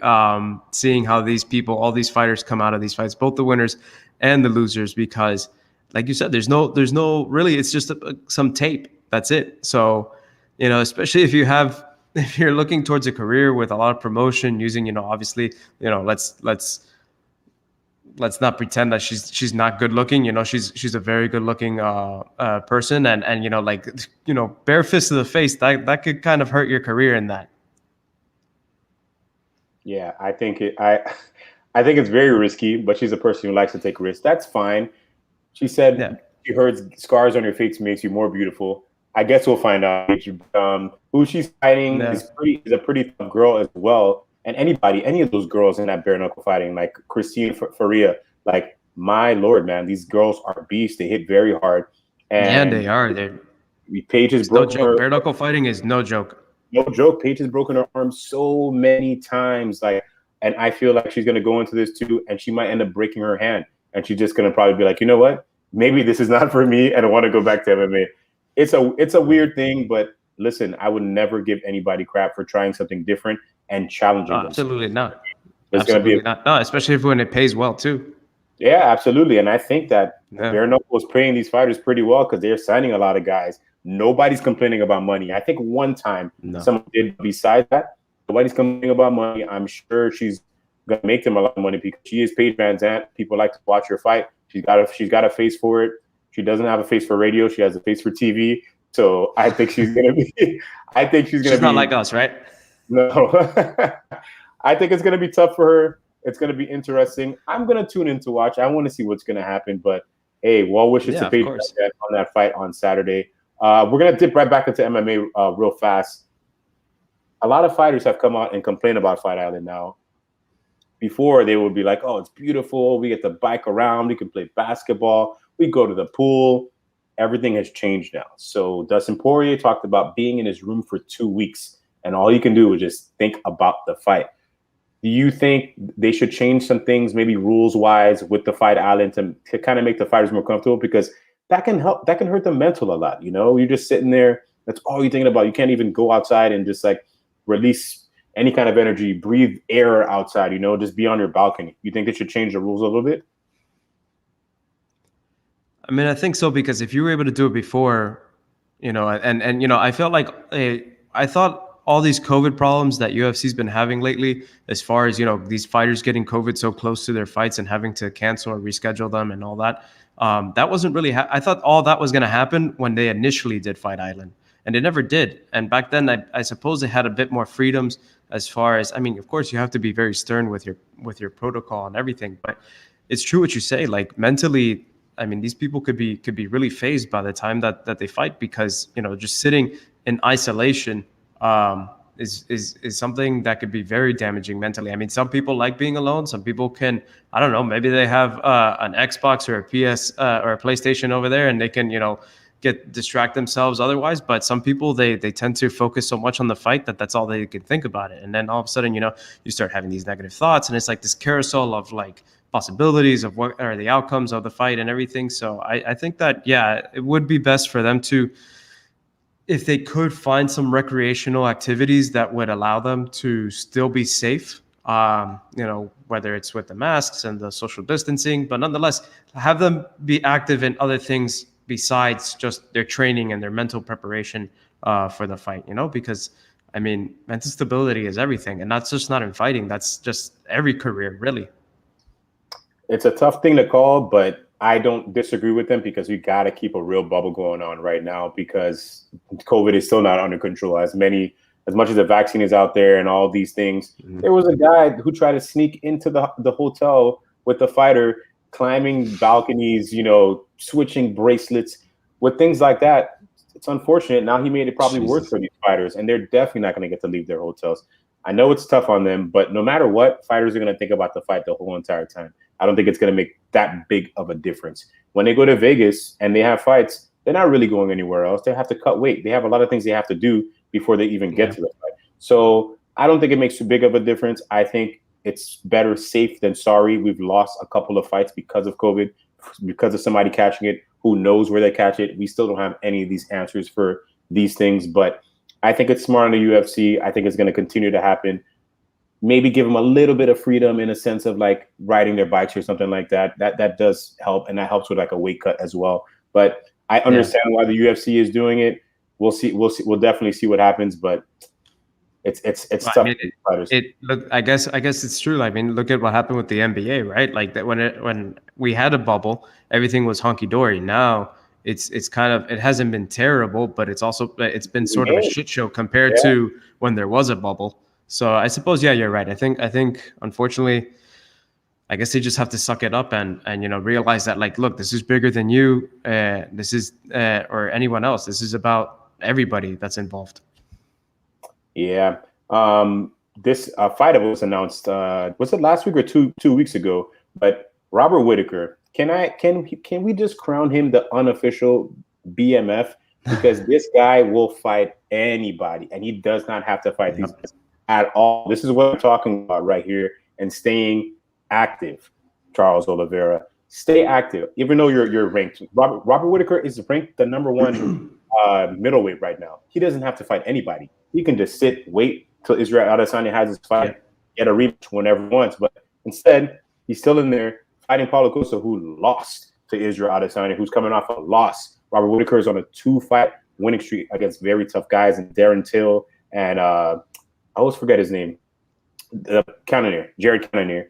seeing how all these fighters come out of these fights, both the winners and the losers, because like you said, there's no really, it's just some tape. That's it. So, especially if you're looking towards a career with a lot of promotion, using, obviously, let's not pretend that she's not good looking. She's a very good looking person, and bare fist to the face, that could kind of hurt your career in that. Yeah, I think it's very risky, but she's a person who likes to take risks. That's fine. She said she heard scars on your face makes you more beautiful. I guess we'll find out. Who she's fighting is a pretty tough girl as well. And any of those girls in that bare knuckle fighting, like Christine Faria, like, my Lord, man, these girls are beasts. They hit very hard. And they are. Paige has broken her. Bare knuckle fighting is no joke. No joke. Paige has broken her arm so many times. And I feel like she's going to go into this too, and she might end up breaking her hand. And she's just going to probably be like, you know what? Maybe this is not for me, and I want to go back to MMA. It's a weird thing, but listen, I would never give anybody crap for trying something different and challenging them. Absolutely not. Absolutely not. No, especially when it pays well too. Yeah, absolutely. And I think that bare knuckle is paying these fighters pretty well because they're signing a lot of guys. Nobody's complaining about money. I think one time someone did. Besides that, nobody's complaining about money. I'm sure she's gonna make them a lot of money because she is Paige Van Zandt. People like to watch her fight. She's got a face for it. She doesn't have a face for radio. She has a face for TV. So I think she's gonna be. I think she's gonna She's be. not like us, right? No, I think it's gonna be tough for her. It's gonna be interesting. I'm gonna tune in to watch. I want to see what's gonna happen. But hey, well wishes to Paige on that fight on Saturday. We're gonna dip right back into MMA real fast. A lot of fighters have come out and complained about Fight Island now. Before, they would be like, oh, it's beautiful. We get to bike around. We can play basketball. We go to the pool. Everything has changed now. So Dustin Poirier talked about being in his room for 2 weeks, and all he can do is just think about the fight. Do you think they should change some things, maybe rules-wise, with the Fight Island to kind of make the fighters more comfortable? Because that can help. That can hurt the mental a lot. You know, you're just sitting there. That's all you're thinking about. You can't even go outside and just like release any kind of energy, breathe air outside, you know, just be on your balcony. You think they should change the rules a little bit? I mean, I think so, because if you were able to do it before, you know, and you know, I felt like I thought all these COVID problems that UFC's been having lately, as far as, you know, these fighters getting COVID so close to their fights and having to cancel or reschedule them and all that, that wasn't really, I thought all that was going to happen when they initially did Fight Island. And it never did. And back then, I suppose they had a bit more freedoms as far as, I mean, of course, you have to be very stern with your protocol and everything. But it's true what you say. Like mentally, I mean, these people could be really phased by the time that they fight, because, you know, just sitting in isolation is something that could be very damaging mentally. I mean, some people like being alone. Some people can, I don't know, maybe they have an Xbox or a PS or a PlayStation over there, and they can, you know, distract themselves otherwise. But some people, they tend to focus so much on the fight that's all they can think about it. And then all of a sudden, you know, you start having these negative thoughts, and it's like this carousel of like possibilities of what are the outcomes of the fight and everything. So I think that, yeah, it would be best for them to, if they could find some recreational activities that would allow them to still be safe, you know, whether it's with the masks and the social distancing, but nonetheless, have them be active in other things besides just their training and their mental preparation for the fight, you know, because, I mean, mental stability is everything. And that's just not in fighting. That's just every career, really. It's a tough thing to call, but I don't disagree with them, because we got to keep a real bubble going on right now, because COVID is still not under control. As much as the vaccine is out there and all these things, there was a guy who tried to sneak into the hotel with the fighter, climbing balconies, you know, switching bracelets, with things like that. It's unfortunate. Now he made it probably worse for these fighters, and they're definitely not going to get to leave their hotels. I know it's tough on them, but no matter what, fighters are going to think about the fight the whole entire time. I don't think it's going to make that big of a difference. When they go to Vegas and they have fights, they're not really going anywhere else. They have to cut weight. They have a lot of things they have to do before they even get to the fight. So I don't think it makes too big of a difference. I think it's better safe than sorry. We've lost a couple of fights because of COVID, because of somebody catching it. Who knows where they catch it? We still don't have any of these answers for these things, but I think it's smart on the UFC. I think it's going to continue to happen. Maybe give them a little bit of freedom in a sense of like riding their bikes or something like that. That does help, and that helps with like a weight cut as well. But I understand why the UFC is doing it. We'll see. We'll definitely see what happens. But it's tough. I mean, look, I guess it's true. I mean, look at what happened with the NBA, right? Like that when we had a bubble, everything was hunky dory. Now it's kind of, it hasn't been terrible, but it's been sort of a shit show compared to when there was a bubble. So I suppose, yeah, you're right. I think unfortunately, I guess they just have to suck it up and you know, realize that, like, look, this is bigger than you. This is or anyone else. This is about everybody that's involved. Yeah. This fight was announced. Was it last week or two weeks ago? But Robert Whittaker, can we just crown him the unofficial BMF? Because this guy will fight anybody, and he does not have to fight these guys at all. This is what I'm talking about right here, and staying active. Charles Oliveira, stay active, even though you're ranked. Robert Whittaker is ranked the #1 middleweight right now. He doesn't have to fight anybody. He can just sit, wait till Israel Adesanya has his fight, get a rematch whenever he wants. But instead, he's still in there fighting Paulo Costa, who lost to Israel Adesanya, who's coming off a loss. Robert Whittaker is on a 2-fight winning streak against very tough guys, and Darren Till and I always forget his name. The Cannonier, Jared Cannonier.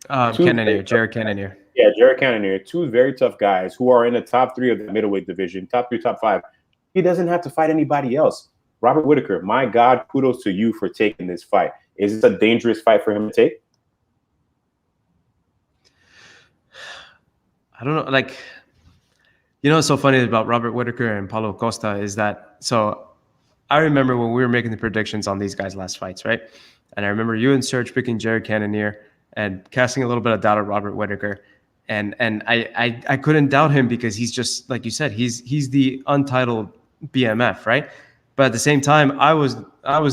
Jared Cannonier. Yeah, Jared Cannonier, two very tough guys who are in the top three of the middleweight division, top three, top five. He doesn't have to fight anybody else. Robert Whitaker, my God, kudos to you for taking this fight. Is this a dangerous fight for him to take? I don't know. Like, what's so funny about Robert Whitaker and Paulo Costa is that, so I remember when we were making the predictions on these guys' last fights, right? And I remember you and Serge picking Jared Cannonier and casting a little bit of doubt at Robert Whitaker. And I couldn't doubt him because he's just, like you said, he's the untitled BMF, right? But at the same time, I was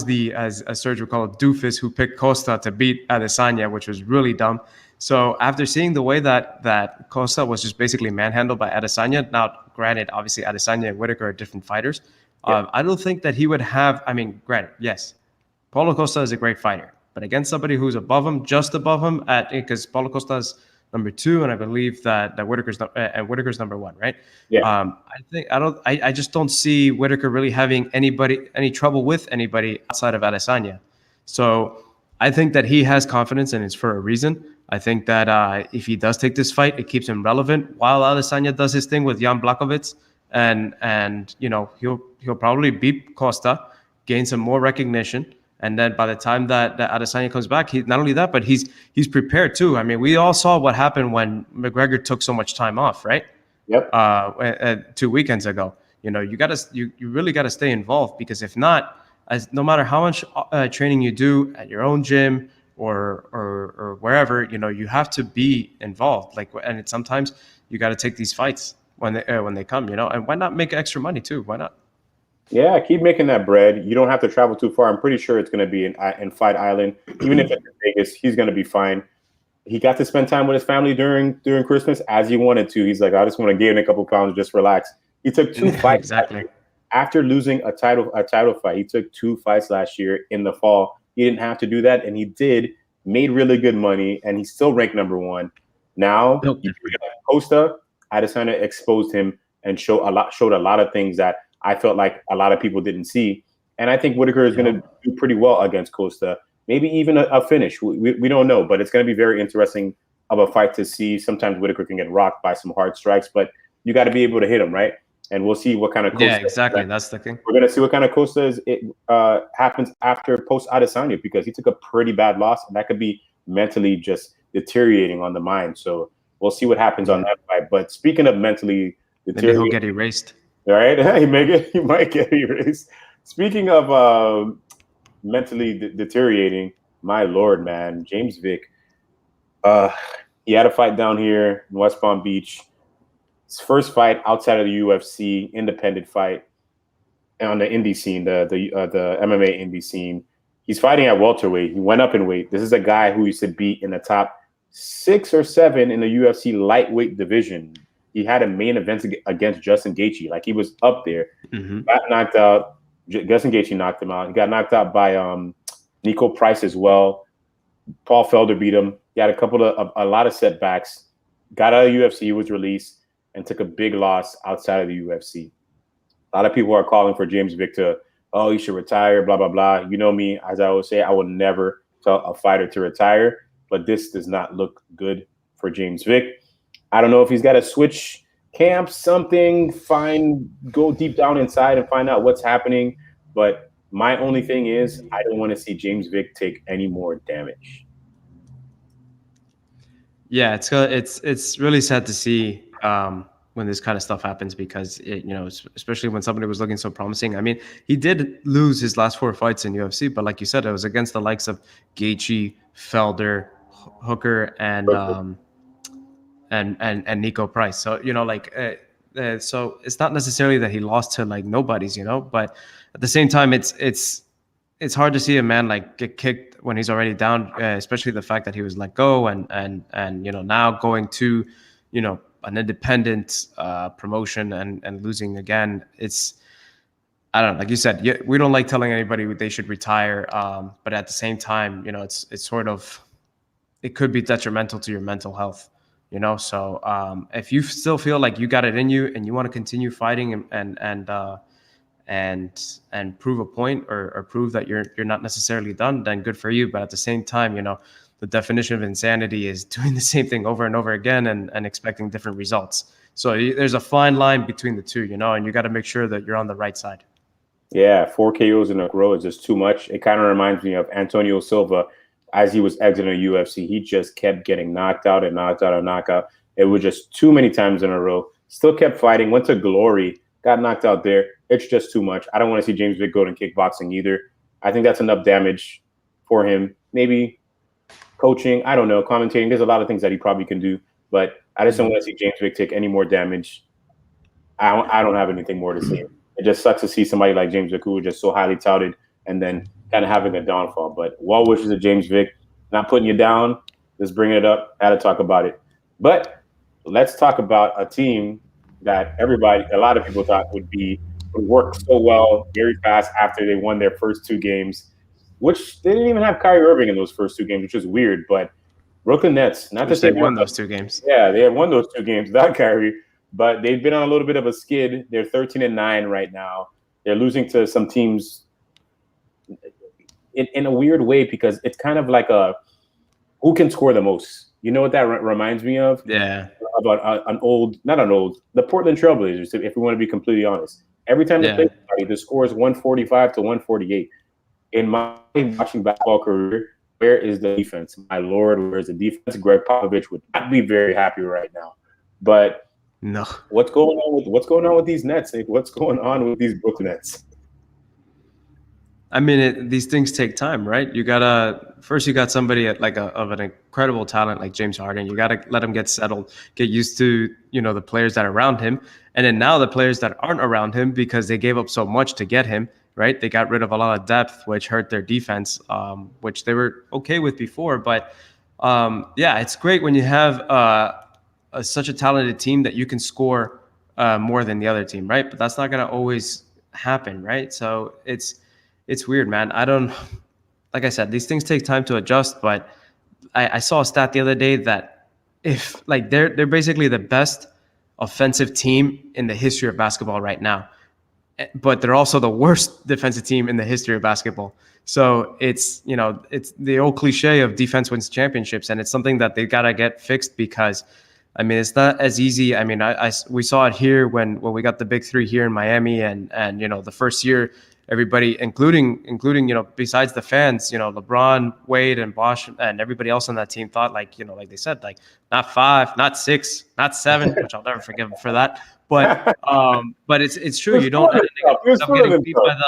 the, as Serge would call it, doofus who picked Costa to beat Adesanya, which was really dumb. So after seeing the way that Costa was just basically manhandled by Adesanya, now granted, obviously Adesanya and Whitaker are different fighters. Yeah. I don't think that he would have. I mean, granted, yes, Paulo Costa is a great fighter, but against somebody who's above him, just above him, because Paulo Costa is number 2, and I believe that Whitaker's number 1, right? Yeah. I just don't see Whitaker really having any trouble with anybody outside of Adesanya. So I think that he has confidence, and it's for a reason. I think that if he does take this fight, it keeps him relevant while Adesanya does his thing with Jan Blachowicz, and he'll probably beat Costa, gain some more recognition. And then by the time that Adesanya comes back, not only that, but he's prepared too. I mean, we all saw what happened when McGregor took so much time off, right? Yep. 2 weekends ago. You really got to stay involved, because if not, no matter how much training you do at your own gym or wherever, you have to be involved. And sometimes you got to take these fights when they come. And why not make extra money too? Why not? Yeah, keep making that bread. You don't have to travel too far. I'm pretty sure it's going to be in Fight Island. Even if it's in Vegas, he's going to be fine. He got to spend time with his family during Christmas as he wanted to. He's like, I just want to gain a couple pounds, just relax. He took 2 fights exactly after losing a title fight. He took 2 fights last year in the fall. He didn't have to do that, and he did. Made really good money, and he's still ranked number 1. Now, Costa, Adesanya exposed him and showed a lot of things that I felt like a lot of people didn't see. And I think Whitaker is going to do pretty well against Costa. Maybe even a finish. We don't know, but it's going to be very interesting of a fight to see. Sometimes Whitaker can get rocked by some hard strikes, but you got to be able to hit him, right? And we'll see what kind of Costa. Yeah, exactly. That's the thing. We're going to see what kind of Costa happens after post Adesanya, because he took a pretty bad loss, and that could be mentally just deteriorating on the mind. So we'll see what happens on that fight. But speaking of mentally deteriorating, maybe he'll get erased. All right, he might get erased. Speaking of mentally deteriorating, my lord, man, James Vick. He had a fight down here in West Palm Beach. His first fight outside of the UFC, independent fight on the indie scene, the MMA indie scene. He's fighting at welterweight. He went up in weight. This is a guy who used to be in the top 6 or 7 in the UFC lightweight division. He had a main event against Justin Gaethje. Like, he was up there. Mm-hmm. Got knocked out. Justin Gaethje knocked him out. He got knocked out by Nico Price as well. Paul Felder beat him. He had a lot of setbacks. Got out of the UFC, was released, and took a big loss outside of the UFC. A lot of people are calling for James Vick he should retire, blah, blah, blah. You know me, as I always say, I will never tell a fighter to retire, but this does not look good for James Vick. I don't know if he's got to switch camps, something, go deep down inside and find out what's happening. But my only thing is, I don't want to see James Vick take any more damage. Yeah, it's really sad to see when this kind of stuff happens, because especially when somebody was looking so promising. I mean, he did lose his last 4 fights in UFC, but like you said, it was against the likes of Gaethje, Felder, Hooker, and Nico Price. So so it's not necessarily that he lost to like nobodies, but at the same time, it's hard to see a man like get kicked when he's already down, especially the fact that he was let go and now going to an independent promotion and losing again. I don't know, like you said, we don't like telling anybody they should retire, but at the same time, it's sort of, it could be detrimental to your mental health. So if you still feel like you got it in you and you want to continue fighting and prove a point or prove that you're not necessarily done, then good for you. But at the same time, the definition of insanity is doing the same thing over and over again and expecting different results. So there's a fine line between the two, and you got to make sure that you're on the right side. Yeah, 4 KOs in a row is just too much. It kind of reminds me of Antonio Silva as he was exiting the UFC. He just kept getting knocked out and knocked out and knocked out. It was just too many times in a row. Still kept fighting, went to Glory, got knocked out there. It's just too much. I don't want to see James Vick go to kickboxing either. I think that's enough damage for him. Maybe coaching, I don't know, commentating. There's a lot of things that he probably can do, but I just don't want to see James Vick take any more damage. I don't have anything more to say. It just sucks to see somebody like James Vick, who was just so highly touted, and then kind of having a downfall. But well wishes to James Vick. Not putting you down, just bringing it up. Had to talk about it. But let's talk about a team that a lot of people thought would work so well very fast after they won their first 2 games, which they didn't even have Kyrie Irving in those first 2 games, which is weird. But Brooklyn Nets, not to say they won those 2 games. Yeah, they have won those 2 games without Kyrie. But they've been on a little bit of a skid. They're 13-9 right now. They're losing to some teams in a weird way because it's kind of like who can score the most. You know what that reminds me of? Yeah. About the Portland Trailblazers, if we want to be completely honest. Every time they play somebody, the score is 145 to 148. In my watching basketball career, where is the defense? My Lord, where is the defense? Greg Popovich would not be very happy right now. But no. What's going on with these Nets? What's going on with these Brooklyn Nets? I mean, these things take time, right? You got somebody of an incredible talent like James Harden. You got to let him get settled, get used to, the players that are around him. And then now the players that aren't around him, because they gave up so much to get him, right? They got rid of a lot of depth, which hurt their defense, which they were okay with before. But it's great when you have such a talented team that you can score more than the other team, right? But that's not going to always happen, right? So it's weird, man. Like I said, these things take time to adjust, but I saw a stat the other day that if they're basically the best offensive team in the history of basketball right now, but they're also the worst defensive team in the history of basketball. So it's the old cliche of defense wins championships, and it's something that they got to get fixed because I mean, it's not as easy. I mean, we saw it here when we got the big 3 here in Miami, and the first year, everybody, including besides the fans, LeBron, Wade, and Bosh, and everybody else on that team thought like they said, not 5, not 6, not 7, which I'll never forgive them for that. But it's true. You don't end up getting beat by the.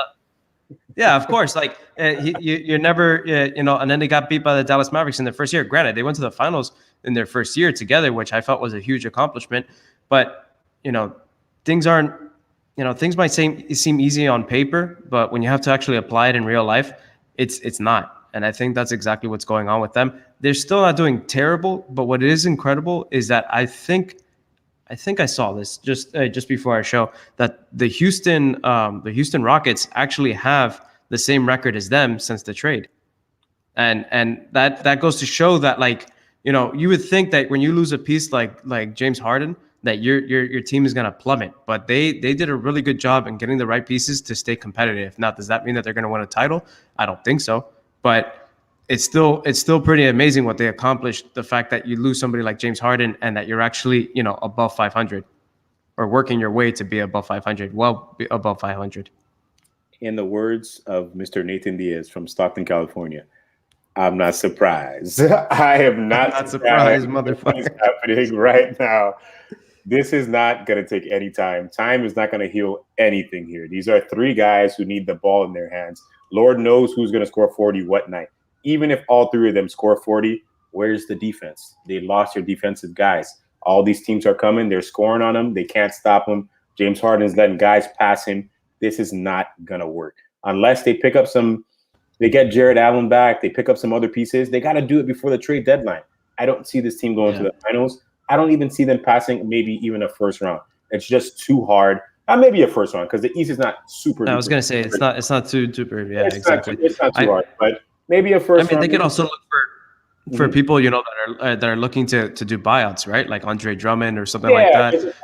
Yeah, of course. You're never, and then they got beat by the Dallas Mavericks in their first year. Granted, they went to the finals in their first year together, which I felt was a huge accomplishment. But, things aren't, things might seem easy on paper, but when you have to actually apply it in real life, it's not. And I think that's exactly what's going on with them. They're still not doing terrible, but what is incredible is that I think I saw this just before our show that the Houston Rockets actually have the same record as them since the trade, and that goes to show that you would think that when you lose a piece like James Harden, that your team is going to plummet, but they did a really good job in getting the right pieces to stay competitive. Now, does that mean that they're going to win a title? I don't think so, but it's still pretty amazing what they accomplished. The fact that you lose somebody like James Harden and that you're actually, above 500 or working your way to be above 500, above 500. In the words of Mr. Nathan Diaz from Stockton, California, I'm not surprised. I am not surprised, motherfucker. What is happening right now? This is not going to take any time. Time is not going to heal anything here. These are 3 guys who need the ball in their hands. Lord knows who's going to score 40 what night. Even if all 3 of them score 40, where's the defense? They lost their defensive guys. All these teams are coming. They're scoring on them. They can't stop them. James Harden's letting guys pass him. This is not going to work. Unless they pick up they get Jared Allen back, they pick up some other pieces. They got to do it before the trade deadline. I don't see this team going to the finals. I don't even see them passing maybe even a first round. It's just too hard. Maybe a first round because the East is not super. I was going to say it's not too super. Yeah, it's exactly. It's not too hard, but maybe a first round. They could also look for Mhm. people that are looking to do buyouts, right? Like Andre Drummond or something like Yeah, that. just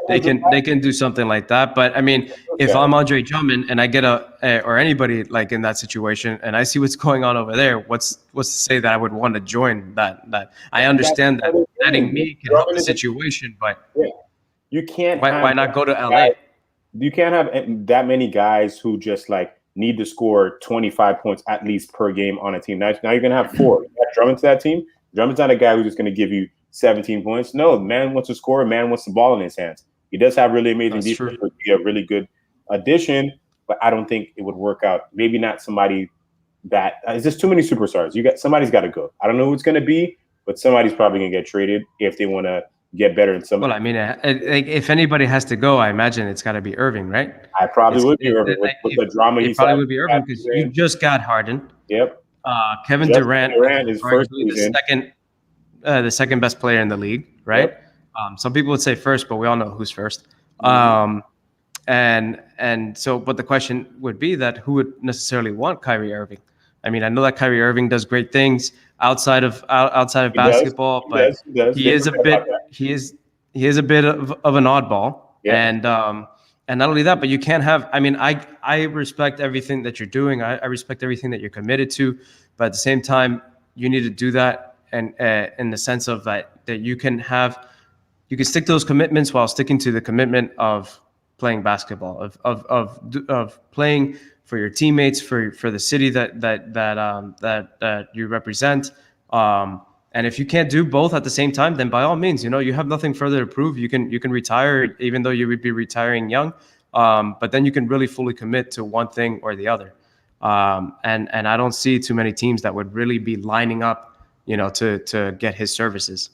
They can do something like that. But I mean, those if guys. I'm Andre Drummond and I get or anybody like in that situation, and I see what's going on over there, what's to say that I would want to join that? I That's understand that another adding thing. me can help Drummond the is a situation, but yeah. You can't why have not go to guys. LA? You can't have that many guys who just like need to score 25 points at least per game on a team. Now you're gonna have four. You got Drummond to that team. Drummond's not a guy who's just gonna give you 17 points. No, man wants to score. Man wants the ball in his hands. He does have really amazing That's defense. true. Would be a really good addition, but I don't think it would work out. Maybe not somebody that it's just too many superstars. Somebody's got to go. I don't know who it's gonna be, but somebody's probably gonna get traded if they want to get better in some. Well, I mean, if anybody has to go, I imagine it's got to be Irving, right? I probably would be Irving with the drama It he's probably had. would be Irving because you just got Harden. Yep. Kevin Just Durant Durant is is first arguably season. the second best player in the league, right? Yep. Some people would say first, but we all know who's first. Mhm. And so, but the question would be that who would necessarily want Kyrie Irving? I mean, I know that Kyrie Irving does great things outside of He does. basketball, He but does. He does. he They is a forget about bit that. he is a bit of an oddball, Yeah. and not only that, but you can't have. I mean, I respect everything that you're doing. I respect everything that you're committed to, but at the same time, you need to do that, and in the sense of that you can stick to those commitments while sticking to the commitment of playing basketball, of playing for your teammates, for the city that you represent. And if you can't do both at the same time, then by all means, you have nothing further to prove. You can retire, even though you would be retiring young. But then you can really fully commit to one thing or the other. And I don't see too many teams that would really be lining up, to get his services.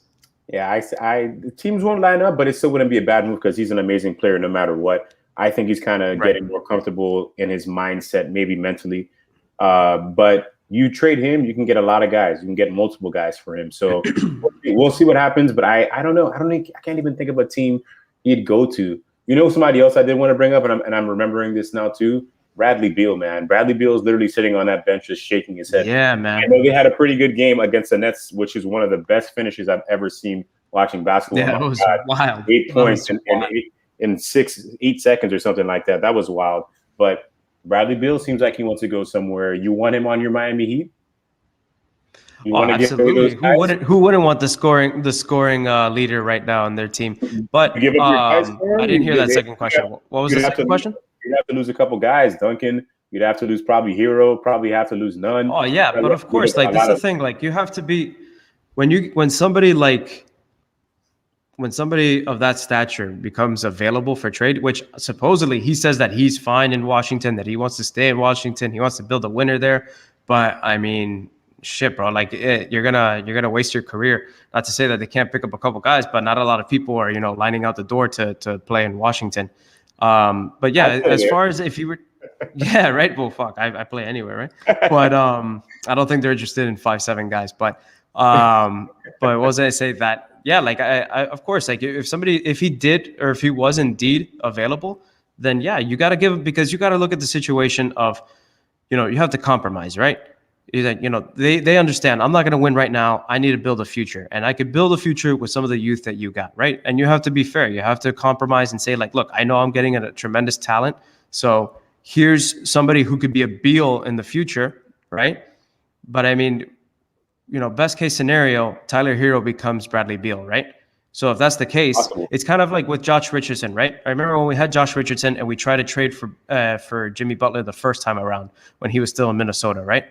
Yeah, the teams won't line up, but it still wouldn't be a bad move because he's an amazing player no matter what. I think he's kind of Right. getting more comfortable in his mindset, maybe mentally. But you trade him, you can get a lot of guys. You can get multiple guys for him. So we'll see what happens. But I don't know. I can't even think of a team he'd go to. Somebody else I did want to bring up, and I'm remembering this now too. Bradley Beal, man. Bradley Beal is literally sitting on that bench just shaking his head. Yeah, I man. know they had a pretty good game against the Nets, which is one of the best finishes I've ever seen watching basketball. Yeah, My it was God, wild. 8 points That was wild. in 8 seconds or something like that. That was wild. But Bradley Beal seems like he wants to go somewhere. You want him on your Miami Heat? You want to get rid of those Absolutely. guys? Who wouldn't want the scoring leader right now on their team? But You give up your guys for I him? didn't hear that second question. What was the second question? You'd have to lose a couple guys. Duncan, you'd have to lose probably Hero, probably have to lose none. Oh yeah, but of course, like that's the thing. Like you have to be when somebody of that stature becomes available for trade, which supposedly he says that he's fine in Washington, that he wants to stay in Washington, he wants to build a winner there. But I mean, shit, bro, like you're gonna waste your career. Not to say that they can't pick up a couple guys, but not a lot of people are lining out the door to play in Washington. But yeah, as far as if you were, yeah, right. Well, fuck, I play anywhere, right? But I don't think they're interested in 5'7" guys. But what was I say that? Yeah, like I of course, like if he did or if he was indeed available, then yeah, you got to give him, because you got to look at the situation of, you have to compromise, right? They understand I'm not going to win right now. I need to build a future, and I could build a future with some of the youth that you got, right? And you have to be fair. You have to compromise and say, like, look, I know I'm getting a tremendous talent, so here's somebody who could be a Beal in the future, right? But I mean, best case scenario, Tyler Hero becomes Bradley Beal, right? So if that's the case, Possible. It's kind of like with Josh Richardson, right? I remember when we had Josh Richardson and we tried to trade for Jimmy Butler the first time around when he was still in Minnesota, right?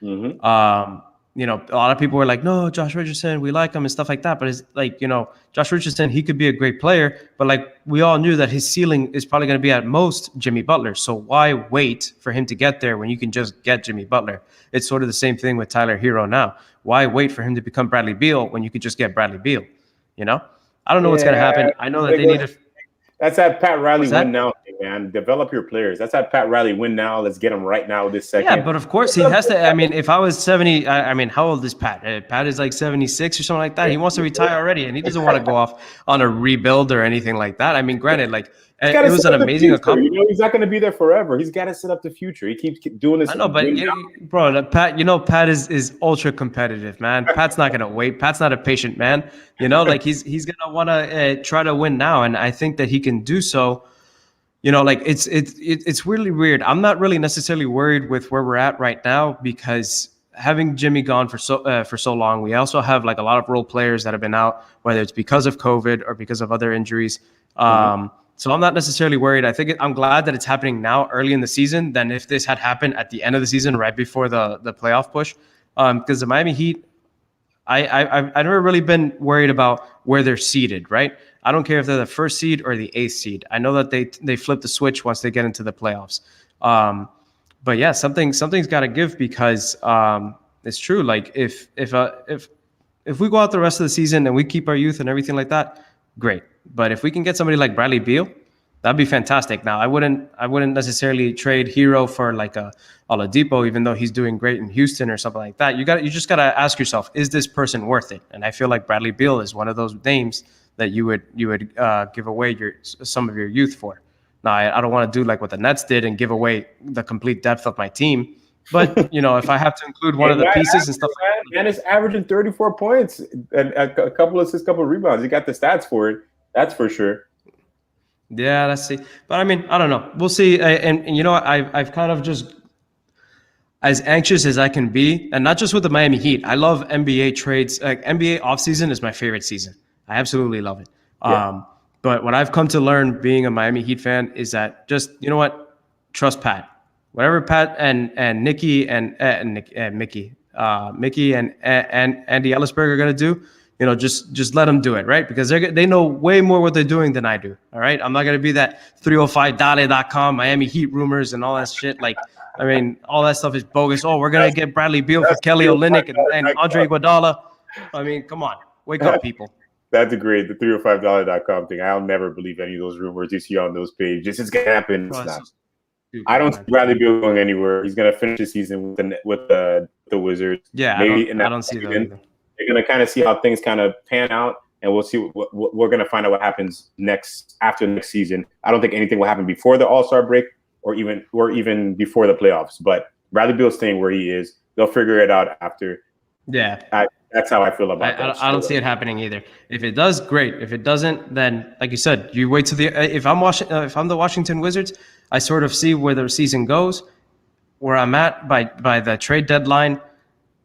Mm-hmm. A lot of people were like, no, Josh Richardson, we like him and stuff like that. But it's like, Josh Richardson, he could be a great player, but like we all knew that his ceiling is probably going to be at most Jimmy Butler. So why wait for him to get there when you can just get Jimmy Butler? It's sort of the same thing with Tyler Hero now. Why wait for him to become Bradley Beal when you could just get Bradley Beal? I don't know what's going to happen. I know that they need to. That's that Pat Riley win now thing, man. Develop your players. That's how Pat Riley win now. Let's get him right now this second. Yeah, but of course he has to. I mean, if I was 70, I mean, how old is Pat? Pat is like 76 or something like that. He wants to retire already, and he doesn't want to go off on a rebuild or anything like that. I mean, granted, like it was an amazing accomplishment. You know, he's not going to be there forever. He's got to set up the future. He keeps doing this. I know, but bro, Pat, Pat is ultra competitive, man. Pat's not gonna wait. Pat's not a patient man. You know, like he's gonna want to try to win now, and I think that he can do so. You know, like it's really weird. I'm not really necessarily worried with where we're at right now because having Jimmy gone for so long, we also have like a lot of role players that have been out, whether it's because of COVID or because of other injuries. So I'm not necessarily worried. I think I'm glad that it's happening now, early in the season, than if this had happened at the end of the season, right before the playoff push. Because the Miami Heat, I've never really been worried about where they're seated, right? I don't care if they're the first seed or the eighth seed. I know that they flip the switch once they get into the playoffs. But yeah, something's got to give because it's true. Like if we go out the rest of the season and we keep our youth and everything like that, great. But if we can get somebody like Bradley Beal, that'd be fantastic. Now, I wouldn't necessarily trade Hero for like a Oladipo, even though he's doing great in Houston or something like that. You just gotta ask yourself, is this person worth it? And I feel like Bradley Beal is one of those names that you would give away some of your youth for. Now, I don't want to do like what the Nets did and give away the complete depth of my team. But if I have to include one of the pieces and stuff, and it's averaging 34 points and a couple of assists, couple of rebounds. You got the stats for it. That's for sure. Yeah, let's see. But I mean, I don't know. We'll see. And I've kind of just as anxious as I can be, and not just with the Miami Heat. I love NBA trades. Like NBA offseason is my favorite season. I absolutely love it. Yeah. But what I've come to learn being a Miami Heat fan is that just, trust Pat. Whatever Pat and Nikki and Mickey and Andy Ellisberg are going to do, just let them do it, right? Because they know way more what they're doing than I do, all right? I'm not going to be that 305dale.com, Miami Heat rumors and all that shit. Like, I mean, all that stuff is bogus. Oh, we're going to get Bradley Beal for Kelly Olynyk and Andre Iguodala. I mean, come on. Wake up, people. That's great. The 305dollar.com thing. I'll never believe any of those rumors you see on those pages. It's going to happen. It's not. I don't see Bradley Beal going anywhere. He's going to finish the season with the Wizards. Yeah, I don't see that either. They're going to kind of see how things kind of pan out, and we'll see what we're going to find out what happens after next season. I don't think anything will happen before the All-Star break or even before the playoffs. But Bradley Beal's staying where he is. They'll figure it out after. Yeah. That's how I feel about that. I don't see it happening either. If it does, great. If it doesn't, then like you said, you wait till if I'm the Washington Wizards, I sort of see where the season goes, where I'm at by the trade deadline,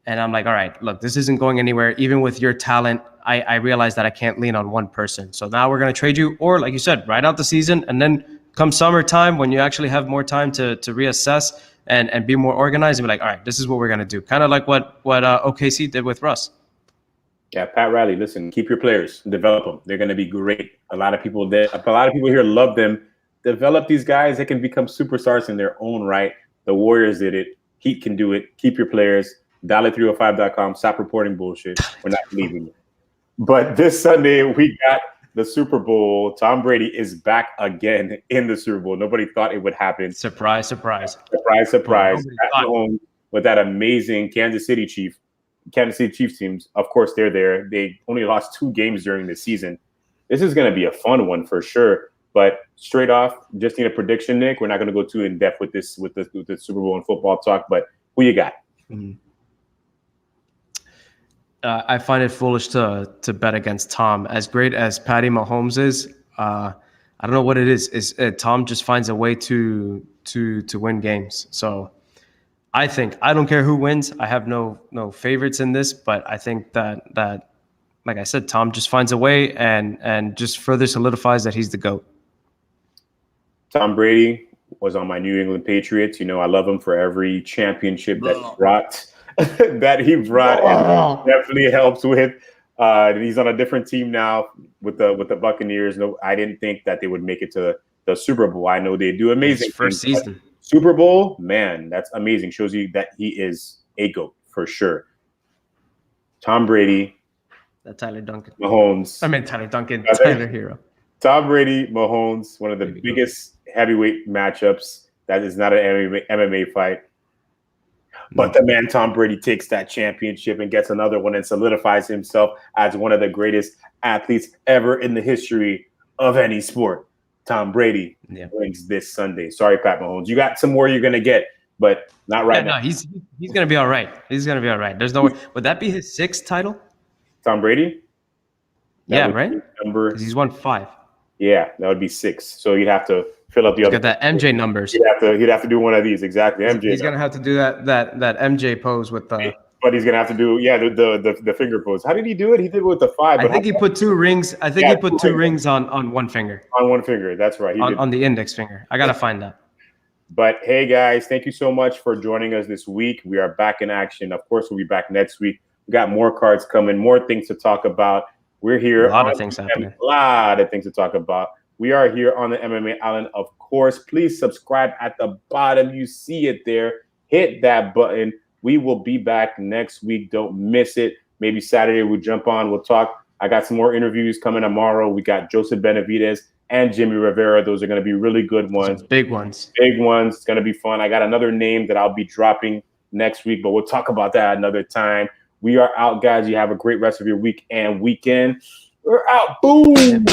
and I'm like, all right, look, this isn't going anywhere. Even with your talent, I realize that I can't lean on one person. So now we're going to trade you, or like you said, ride out the season, and then come summertime when you actually have more time to reassess and be more organized and be like, all right, this is what we're going to do. Kind of like what OKC did with Russ. Yeah, Pat Riley, listen, keep your players, develop them. They're going to be great. A lot of people here love them. Develop these guys. They can become superstars in their own right. The Warriors did it. Heat can do it. Keep your players. Dollar305.com. Stop reporting bullshit. We're not leaving you. But this Sunday, we got the Super Bowl. Tom Brady is back again in the Super Bowl. Nobody thought it would happen. Surprise, surprise. Surprise, surprise. At home with that amazing Kansas City Chiefs teams. Of course, they're there. They only lost 2 games during the season. This is going to be a fun one for sure. But straight off, just need a prediction, Nick. We're not going to go too in depth with the Super Bowl and football talk. But who you got? Mm-hmm. I find it foolish to bet against Tom. As great as Patty Mahomes is, I don't know what it is. Tom just finds a way to win games. So I don't care who wins. I have no favorites in this, but I think that like I said, Tom just finds a way and just further solidifies that he's the GOAT. Tom Brady was on my New England Patriots. I love him for every championship that he brought. And definitely helps with. He's on a different team now with the Buccaneers. No, I didn't think that they would make it to the Super Bowl. I know they do amazing. First season. Super Bowl, man, that's amazing. Shows you that he is a GOAT for sure. Tom Brady. Tyler Duncan. Mahomes. I mean Tyler Duncan. Tyler Hero. Tom Brady, Mahomes, one of the biggest heavyweight matchups. That is not an MMA fight. But the man Tom Brady takes that championship and gets another one and solidifies himself as one of the greatest athletes ever in the history of any sport. Tom Brady wins this Sunday. Sorry, Pat Mahomes. You got some more you're going to get, but not right now. No, he's going to be all right. He's going to be all right. There's no way. Would that be his 6th title? Tom Brady? Yeah, right? Because he's won 5. Yeah, that would be 6. So you'd have to fill up the other. Got that MJ numbers. He'd have to do one of these, exactly. MJ. He's gonna have to do that MJ pose with the. But he's gonna have to do the finger pose. How did he do it? He did it with the 5. I think he put 2 rings. I think he put 2 rings on one finger. On one finger, that's right. On the index finger. I gotta find that. But hey, guys, thank you so much for joining us this week. We are back in action. Of course, we'll be back next week. We got more cards coming, more things to talk about. We're here. A lot of things happening. A lot of things to talk about. We are here on the MMA Island, of course. Please subscribe at the bottom. You see it there. Hit that button. We will be back next week. Don't miss it. Maybe Saturday we'll jump on. We'll talk. I got some more interviews coming tomorrow. We got Joseph Benavidez and Jimmy Rivera. Those are going to be really good ones. Some big ones. Big ones. It's going to be fun. I got another name that I'll be dropping next week, but we'll talk about that another time. We are out, guys. You have a great rest of your week and weekend. We're out. Boom.